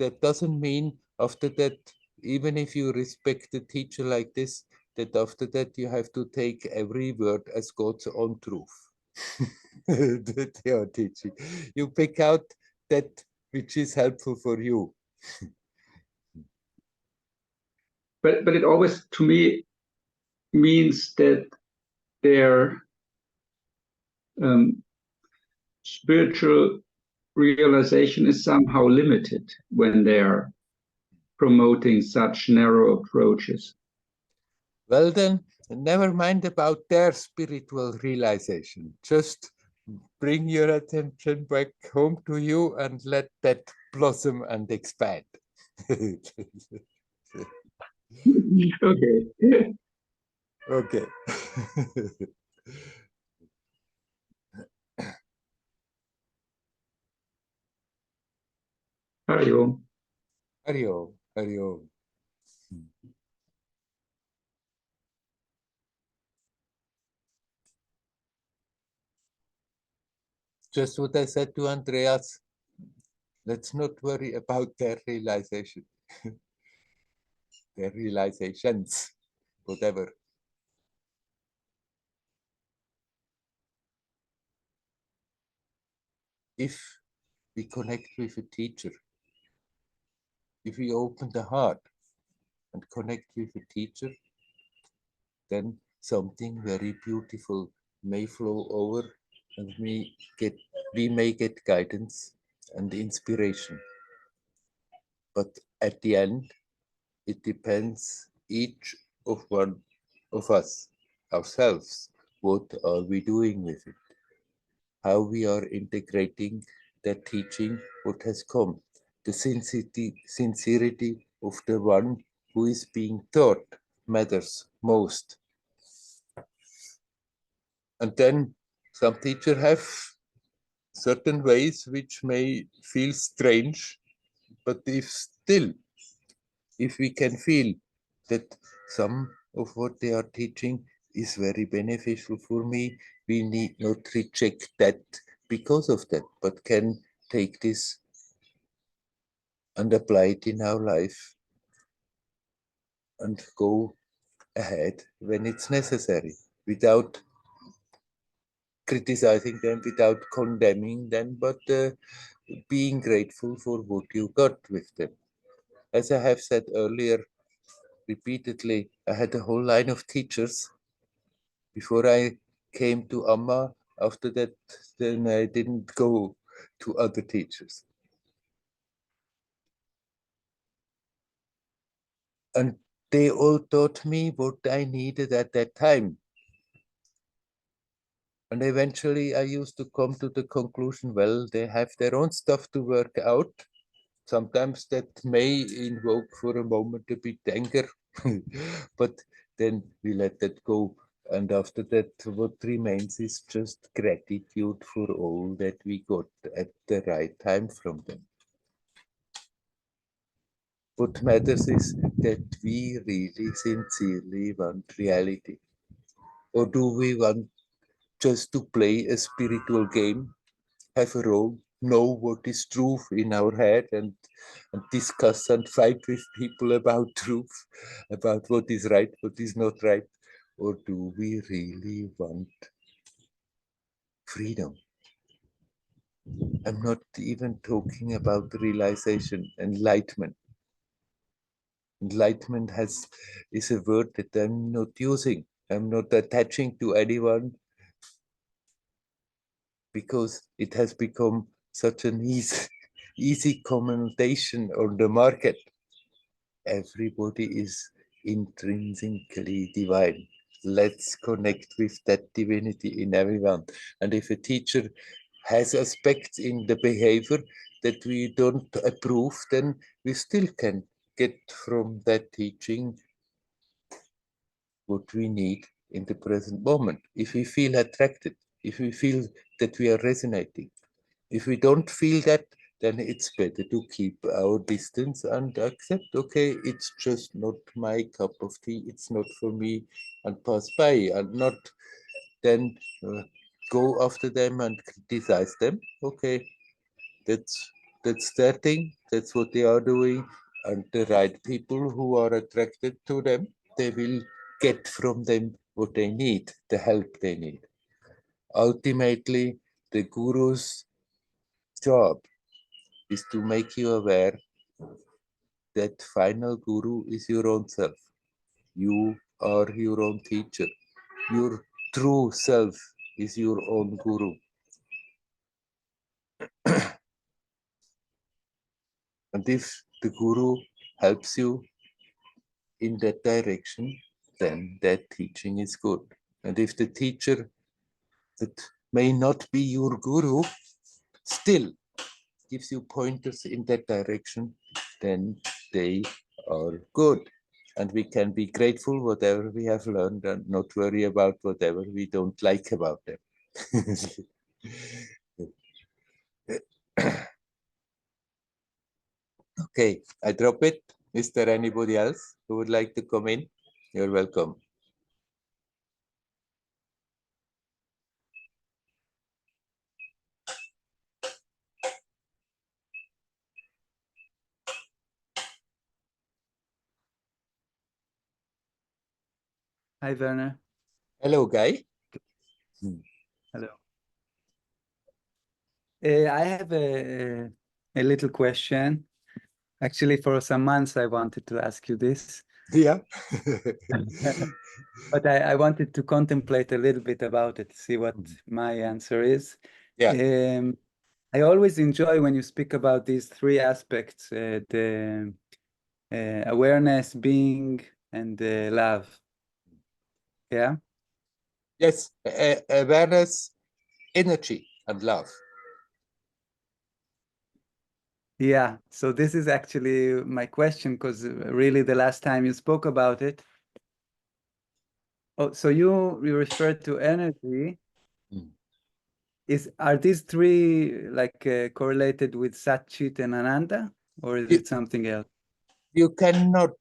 that doesn't mean after that, even if you respect the teacher like this, that after that you have to take every word as God's own truth that they are teaching. You pick out that which is helpful for you. But it always, to me, means that their spiritual realization is somehow limited when they're promoting such narrow approaches. Well then, never mind about their spiritual realization. Just bring your attention back home to you and let that blossom and expand. Okay. Okay. Hari Om. Hari Om, Hari Om. Just what I said to Andreas, let's not worry about their realization, their realizations, whatever. If we connect with a teacher, if we open the heart and connect with a teacher, then something very beautiful may flow over, and we may get guidance and inspiration. But at the end, it depends each of one of us, ourselves. What are we doing with it? How we are integrating that teaching, what has come. The sincerity of the one who is being taught matters most. And then some teachers have certain ways which may feel strange, but if we can feel that some of what they are teaching is very beneficial for me, we need not reject that because of that, but can take this and apply it in our life and go ahead when it's necessary without criticizing them, without condemning them, but being grateful for what you got with them. As I have said earlier, repeatedly, I had a whole line of teachers before I came to Amma. After that, then I didn't go to other teachers. And they all taught me what I needed at that time. And eventually I used to come to the conclusion, well, they have their own stuff to work out. Sometimes that may invoke for a moment a bit anger, but then we let that go. And after that, what remains is just gratitude for all that we got at the right time from them. What matters is that we really sincerely want reality. Or do we want just to play a spiritual game, have a role, know what is truth in our head, and discuss and fight with people about truth, about what is right, what is not right? or do we really want freedom? I'm not even talking about realization, enlightenment. Enlightenment is a word that I'm not using. I'm not attaching to anyone because it has become such an easy commendation on the market. Everybody is intrinsically divine. Let's connect with that divinity in everyone. And if a teacher has aspects in the behavior that we don't approve, then we still can get from that teaching what we need in the present moment. If we feel attracted, if we feel that we are resonating, if we don't feel that, then it's better to keep our distance and accept, okay, it's just not my cup of tea, it's not for me, and pass by, and not then go after them and criticize them. Okay, that's their thing, that's what they are doing, and the right people who are attracted to them, they will get from them what they need, the help they need. Ultimately, the guru's job is to make you aware that final guru is your own self. You are your own teacher. Your true self is your own guru. And if the guru helps you in that direction, then that teaching is good. And if the teacher that may not be your guru still gives you pointers in that direction, then they are good. And we can be grateful whatever we have learned and not worry about whatever we don't like about them. Okay, I drop it. Is there anybody else who would like to come in? You're welcome. Hi, Werner. Hello, Guy. Hello. I have a little question. Actually, for some months, I wanted to ask you this. Yeah. But I wanted to contemplate a little bit about it, see what my answer is. Yeah. I always enjoy when you speak about these three aspects, the awareness, being, and love. Yeah? Yes, awareness, energy, and love. Yeah, so this is actually my question, because really the last time you spoke about it. Oh, so you referred to energy. Are these three like correlated with Sat, Chit, and Ananda, or is it something else? You cannot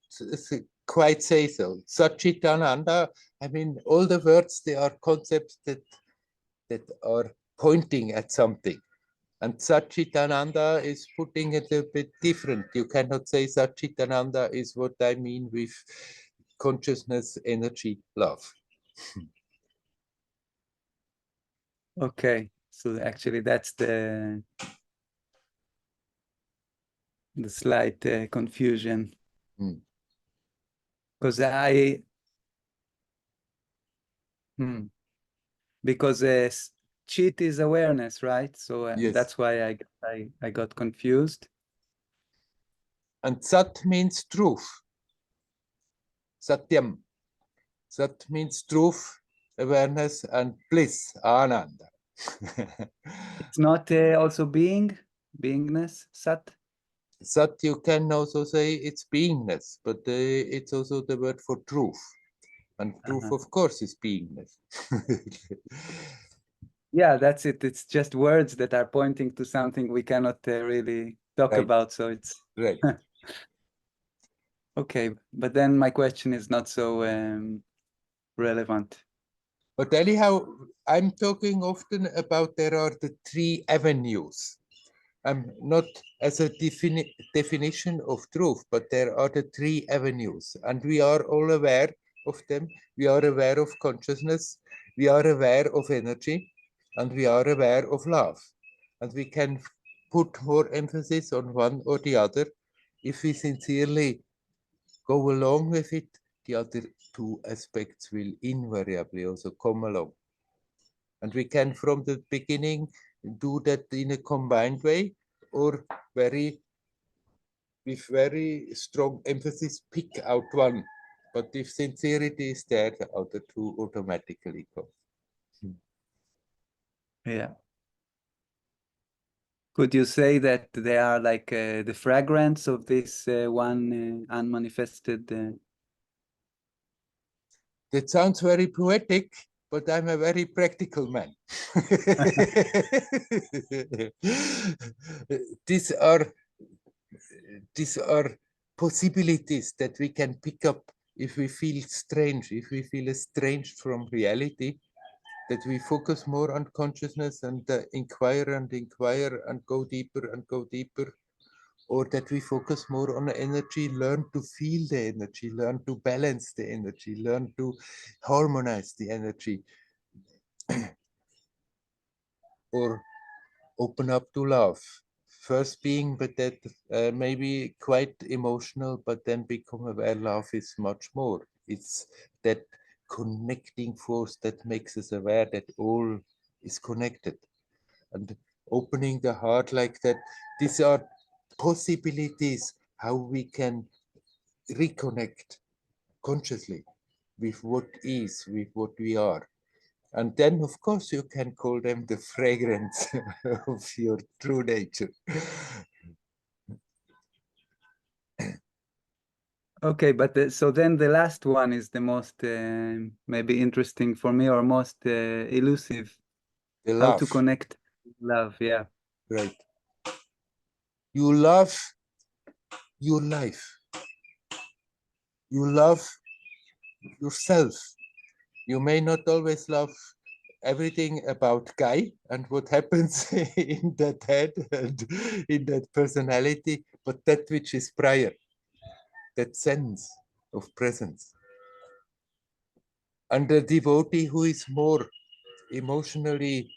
quite say so. Satchitananda, I mean, all the words, they are concepts that are pointing at something. And Satchitananda is putting it a bit different. You cannot say Satchitananda is what I mean with consciousness, energy, love. Okay, so actually that's the slight confusion. Because because Chit is awareness, right? So Yes. that's why I got confused. And Sat means truth. Satyam. Sat means truth, awareness, and bliss, Ananda. It's not also beingness, Sat? Sat, you can also say it's beingness, but it's also the word for truth. And truth, of course, is beingness. Yeah, that's it. It's just words that are pointing to something we cannot really talk about. So it's right. Okay, but then my question is not so relevant. But anyhow, I'm talking often about there are the three avenues. Not as a definition of truth, but there are the three avenues. And we are all aware of them. We are aware of consciousness, we are aware of energy, and we are aware of love. And we can put more emphasis on one or the other. If we sincerely go along with it, the other two aspects will invariably also come along. And we can from the beginning do that in a combined way, or with very strong emphasis pick out one. But if sincerity is there, the other two automatically come. Yeah. Could you say that they are like the fragrance of this one unmanifested? That sounds very poetic, but I'm a very practical man. These are possibilities that we can pick up if we feel strange, if we feel estranged from reality, that we focus more on consciousness and inquire and go deeper, or that we focus more on energy, learn to feel the energy, learn to balance the energy, learn to harmonize the energy, or open up to love. First being, but that maybe quite emotional, but then become aware love is much more. It's that connecting force that makes us aware that all is connected. And opening the heart like that, these are possibilities how we can reconnect consciously with what is, with what we are. And then, of course, you can call them the fragrance of your true nature. Okay, but so then the last one is the most maybe interesting for me, or most elusive. The How to love, connect love, yeah. right? You love your life. You love yourself. You may not always love everything about Guy and what happens in that head and in that personality, but that which is prior, that sense of presence. And the devotee who is more emotionally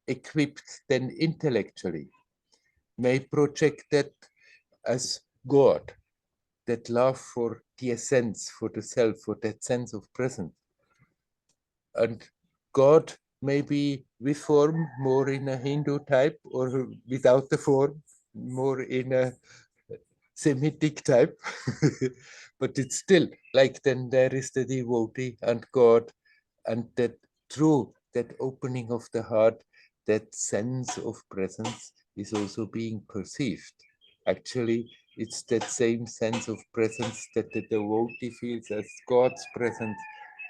equipped than intellectually may project that as God, that love for the essence, for the self, for that sense of presence. And God may be with form, more in a Hindu type, or without the form, more in a Semitic type. But it's still like then there is the devotee and God, and that through that opening of the heart, that sense of presence is also being perceived. Actually, it's that same sense of presence that the devotee feels as God's presence,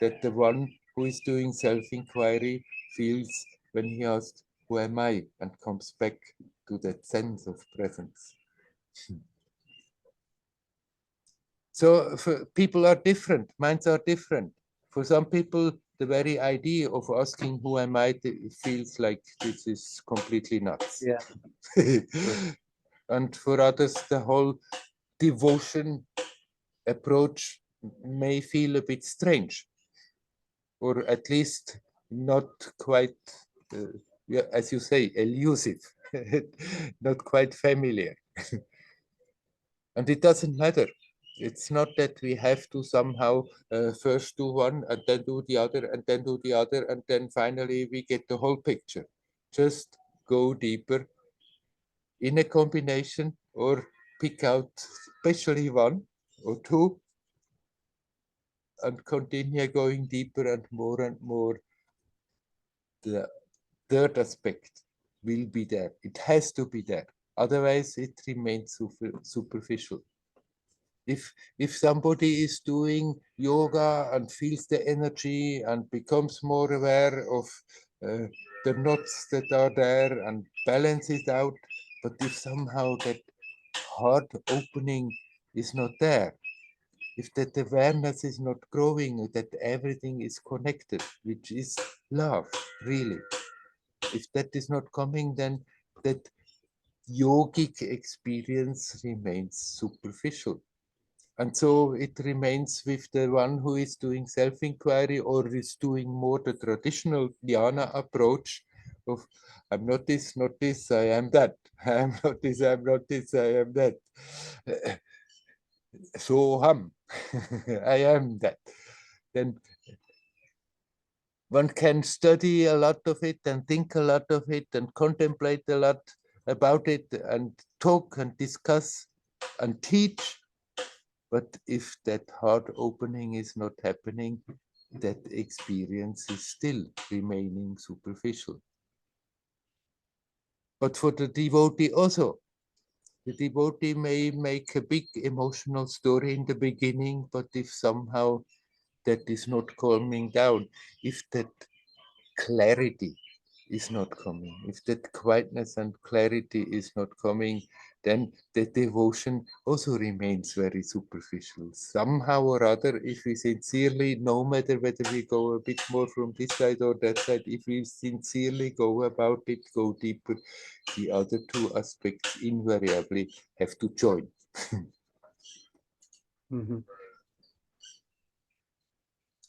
that the one who is doing self-inquiry feels when he asks, who am I? And comes back to that sense of presence. So people are different, minds are different. For some people, the very idea of asking who am I feels like this is completely nuts. Yeah. And for others, the whole devotion approach may feel a bit strange, or at least not quite, as you say, elusive, not quite familiar. And it doesn't matter. It's not that we have to somehow first do one and then do the other and then do the other and then finally we get the whole picture. Just go deeper in a combination or pick out especially one or two and continue going deeper and more. The third aspect will be there. It has to be there. Otherwise, it remains superficial. If somebody is doing yoga and feels the energy and becomes more aware of the knots that are there and balances out, but if somehow that heart opening is not there, if that awareness is not growing, that everything is connected, which is love, really. If that is not coming, then that yogic experience remains superficial. And so it remains with the one who is doing self-inquiry or is doing more the traditional dhyana approach of I'm not this, I am that. I am not this, I am that. So I am that. Then one can study a lot of it and think a lot of it and contemplate a lot about it and talk and discuss and teach. But if that heart opening is not happening, that experience is still remaining superficial. But for the devotee also, the devotee may make a big emotional story in the beginning, but if somehow that is not calming down, if that clarity is not coming, if that quietness and clarity is not coming, then the devotion also remains very superficial. Somehow or other, if we sincerely, no matter whether we go a bit more from this side or that side, if we sincerely go about it, go deeper, the other two aspects invariably have to join. Mm-hmm.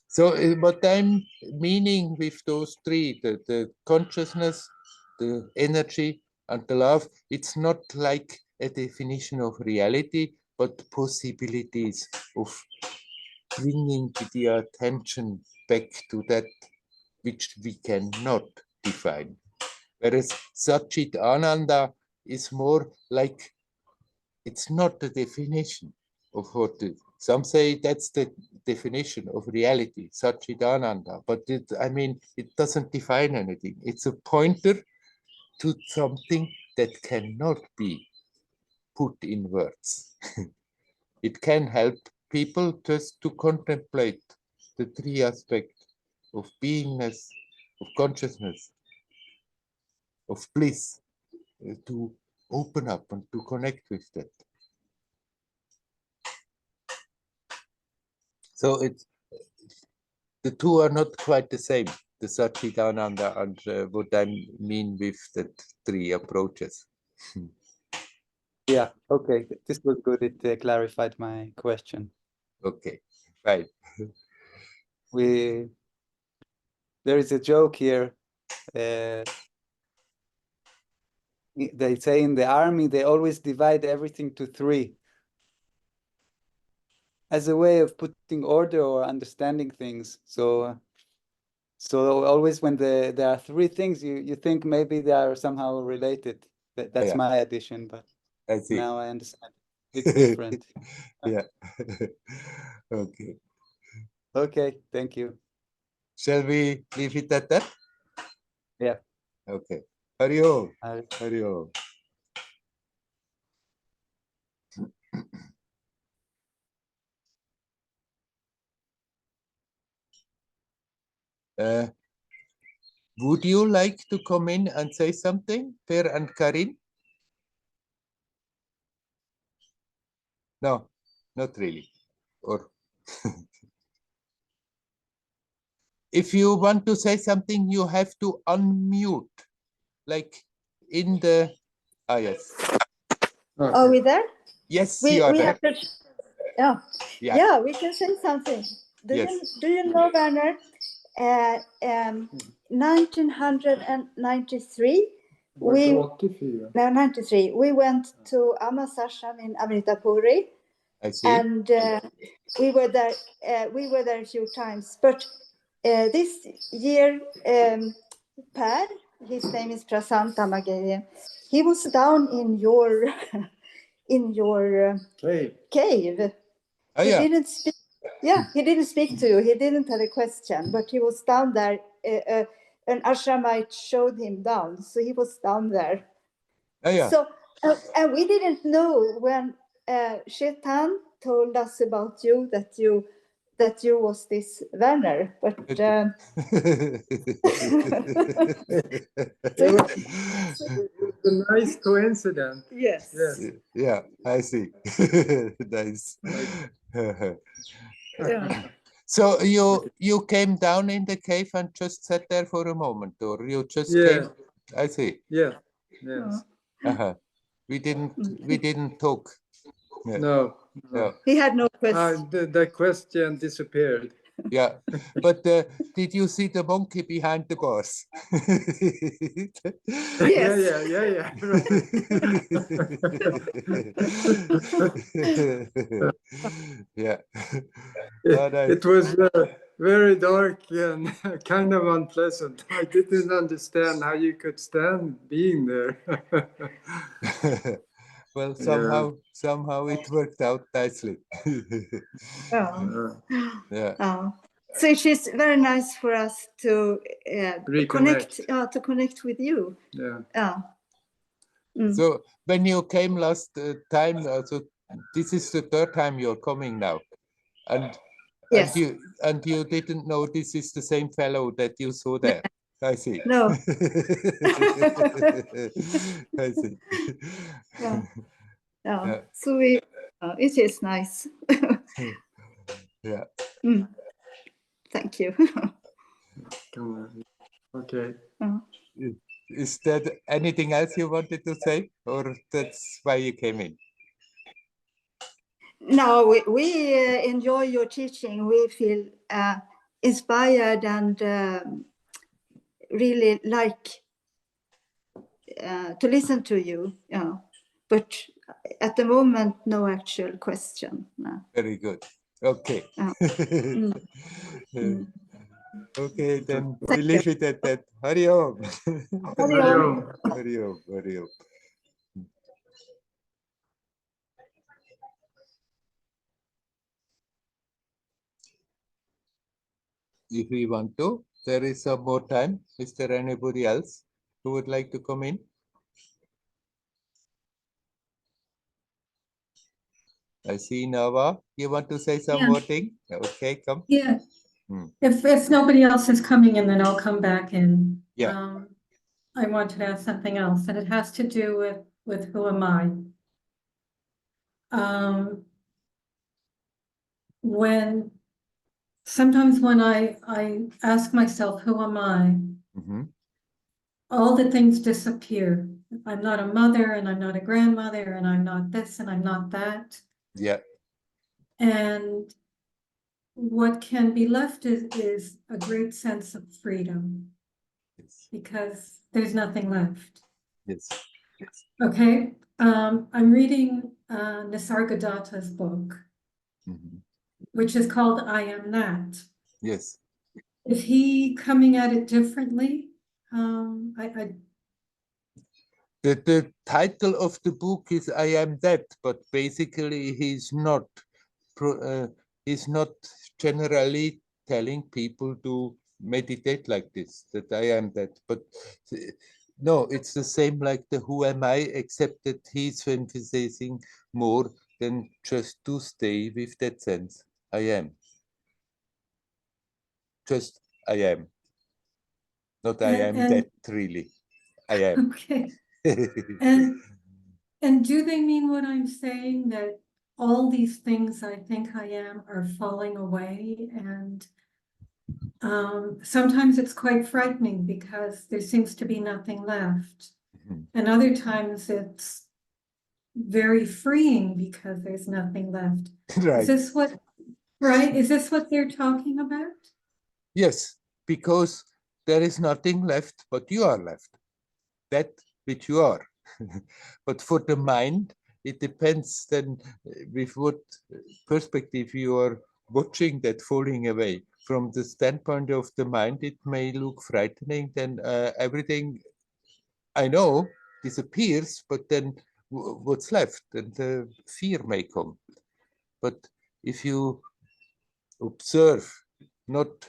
So what I'm meaning with those three, the consciousness, the energy, and the love, it's not like a definition of reality, but possibilities of bringing the attention back to that which we cannot define. Whereas Satchit Ananda is more like, it's not the definition of what some say that's the definition of reality, Satchidananda, but it doesn't define anything. It's a pointer to something that cannot be put in words. It can help people just to contemplate the three aspects of beingness, of consciousness, of bliss, to open up and to connect with that. So the two are not quite the same, the Satchitananda and what I mean with the three approaches. Yeah, okay. This was good. It clarified my question. Okay, fine. There is a joke here. They say in the army, they always divide everything to three as a way of putting order or understanding things. So always when there are three things, you think maybe they are somehow related. That's Yeah. my addition, but I see. now I understand. It's different. Yeah. Okay. Okay, thank you. Shall we leave it at that? Yeah. Okay. Hari Om. I- Hari Om. Would you like to come in and say something, Per and Karin? No, not really. Or if you want to say something, you have to unmute, like in the. Ah, yes. Are we there? Yes, We you are we there. have to. Yeah, Yeah. yeah. We can say something. Yes. Do you know, Werner? 1993. No, 93. We went to Amasasham in Amritapuri, I see. and we were there. We were there a few times, but this year, Per, his name is Prasanta Magaye, he was down in your cave. Oh, He yeah. didn't speak. Yeah, he didn't speak to you. He didn't have a question, but he was down there. An ashramite showed him down, so he was down there. Oh, yeah. So, and we didn't know when Shetan told us about you that you was this Werner, but It was a nice coincidence. yes. Yes. Yeah, I see. Nice. Yeah. So you came down in the cave and just sat there for a moment, or you just Yeah. came? I see. Yeah. Yes. We didn't talk. Yeah. No. Yeah. He had no question. The question disappeared. Yeah, but did you see the monkey behind the bars? Yes. Yeah. Right. Yeah. Oh, nice. It was very dark and kind of unpleasant. I didn't understand how you could stand being there. Well, somehow it worked out nicely. Oh. Yeah. Oh. So it is very nice for us to connect with you. Yeah. So when you came last time, so this is the third time you're coming now, and Yes. and you didn't know this is the same fellow that you saw there. I see. No. I see. Yeah. Yeah. So it is nice. Yeah. Thank you. Okay. Is there anything else you wanted to say, or that's why you came in? No, we enjoy your teaching. We feel inspired and really like to listen to you. Yeah. But at the moment, no actual question. No. Very good. Okay. Okay, then we leave it at that. Hari Om. Hari Om. Hari Om. Hari Om. If we want to, there is some more time. Is there anybody else who would like to come in? I see Nava. You want to say some more thing? Okay, come. Yeah. If nobody else is coming in, then I'll come back in. Yeah. I wanted to ask something else, and it has to do with who am I? Sometimes when I ask myself, who am I? All the things disappear. I'm not a mother, and I'm not a grandmother, and I'm not this, and I'm not that. Yeah. And what can be left is a great sense of freedom. Yes. Because there's nothing left. Yes. Okay. I'm reading Nisargadatta's book, which is called I Am That. Yes. Is he coming at it differently? The title of the book is I Am That, but basically he's not generally telling people to meditate like this, that I am that. But no, it's the same like the who am I, except that he's emphasizing more than just to stay with that sense. I am. Just I am. Not I am that, really. I am. Okay. And do they mean what I'm saying, that all these things I think I am are falling away? And sometimes it's quite frightening because there seems to be nothing left. And other times it's very freeing because there's nothing left. Right. Is this what they're talking about? Yes, because there is nothing left but you are left. That which you are. But for the mind, it depends then with what perspective you are watching that falling away. From the standpoint of the mind, it may look frightening, then everything I know disappears, but then what's left? And the fear may come. But if you observe, not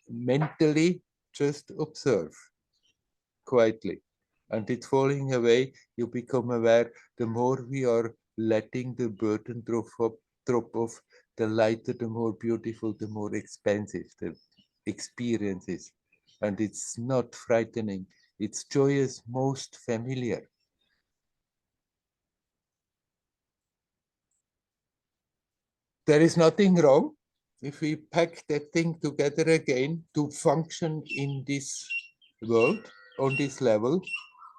mentally, just observe quietly, and it falling away, you become aware. The more we are letting the burden drop off, the lighter, the more beautiful, the more expansive the experience is. And it's not frightening, it's joyous, most familiar. There is nothing wrong if we pack that thing together again to function in this world, on this level,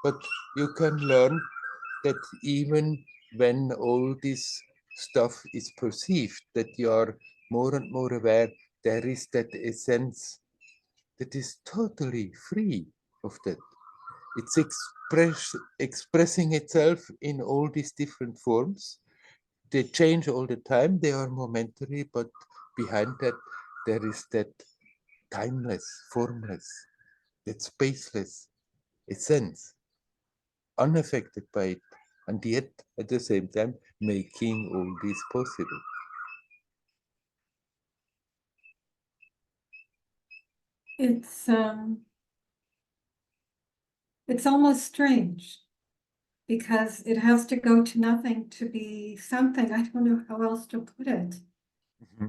but you can learn that even when all these stuff is perceived, that you are more and more aware, there is that essence that is totally free of that. It's expressing itself in all these different forms. They change all the time, they are momentary, but behind that there is that timeless, formless, that spaceless essence, unaffected by it, and yet at the same time making all this possible. It's almost strange because it has to go to nothing to be something. I don't know how else to put it. Mm-hmm.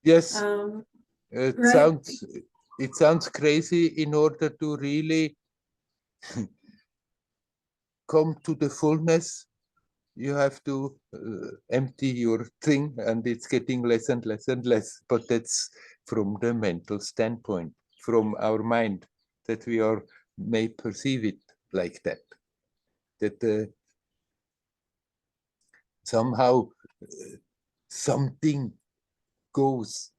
Yes, Right. it sounds crazy. In order to really come to the fullness, you have to empty your thing, and it's getting less and less and less. But that's from the mental standpoint, from our mind, that we may perceive it like that. That somehow something goes.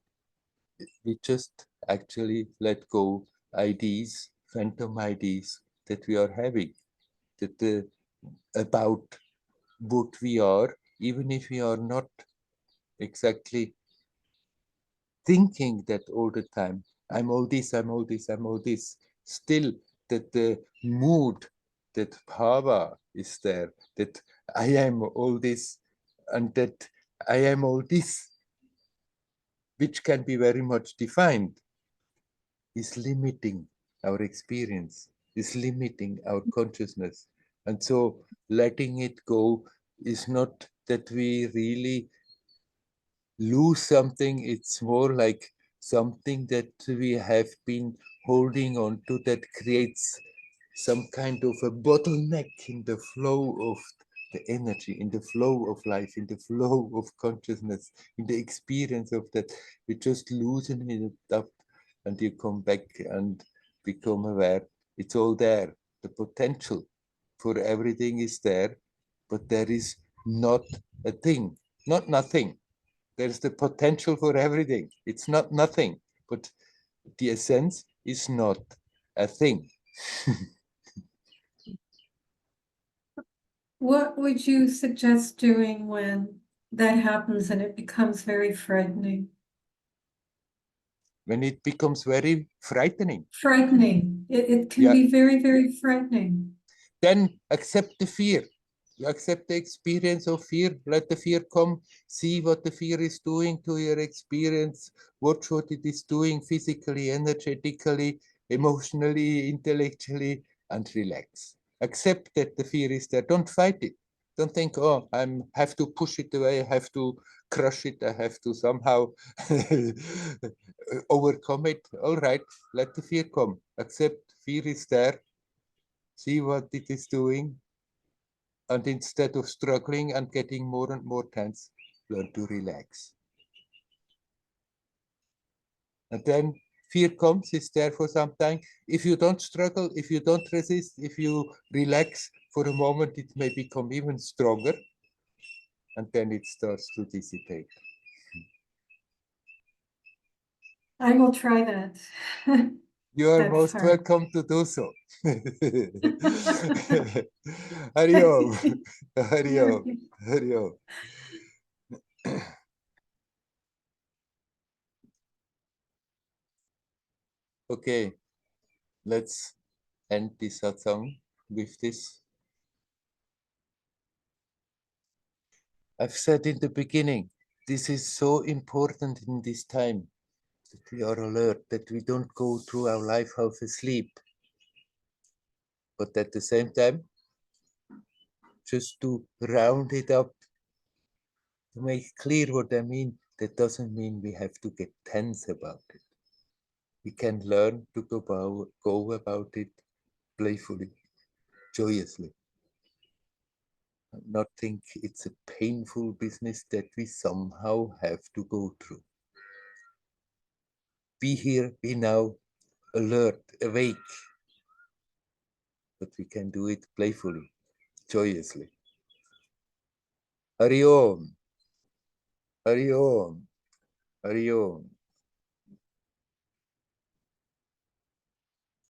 We just actually let go IDs, phantom IDs that we are having, that about what we are, even if we are not exactly thinking that all the time. I'm all this, I'm all this, I'm all this. Still, that the mood, that bhava is there, that I am all this, and that I am all this, which can be very much defined, is limiting our experience, is limiting our consciousness. And so letting it go is not that we really lose something, it's more like something that we have been holding on to that creates some kind of a bottleneck in the flow of the energy, in the flow of life, in the flow of consciousness, in the experience of that. We just loosen it up, and you come back and become aware. It's all there. The potential for everything is there, but there is not a thing, not nothing. There's the potential for everything. It's not nothing, but the essence is not a thing. What would you suggest doing when that happens and it becomes very frightening? When it becomes very frightening. Frightening. It can be very, very frightening. Then accept the fear. You accept the experience of fear. Let the fear come. See what the fear is doing to your experience. Watch what it is doing physically, energetically, emotionally, intellectually, and relax. Accept that the fear is there. Don't fight it. Don't think, oh, I have to push it away. I have to crush it. I have to somehow overcome it. All right, let the fear come. Accept fear is there. See what it is doing. And instead of struggling and getting more and more tense, learn to relax. And then fear comes, it's there for some time. If you don't struggle, if you don't resist, if you relax for a moment, it may become even stronger. And then it starts to dissipate. I will try that. You are That's most hard. welcome to do so. Hari Om. Hari Om. Hari Om. Okay, let's end this satsang with this. I've said in the beginning, this is so important in this time, that we are alert, that we don't go through our life half asleep. But at the same time, just to round it up, to make clear what I mean, that doesn't mean we have to get tense about it. We can learn to go about it playfully, joyously. And not think it's a painful business that we somehow have to go through. Be here, be now, alert, awake. But we can do it playfully, joyously. Hari Om. Hari Om. Hari Om.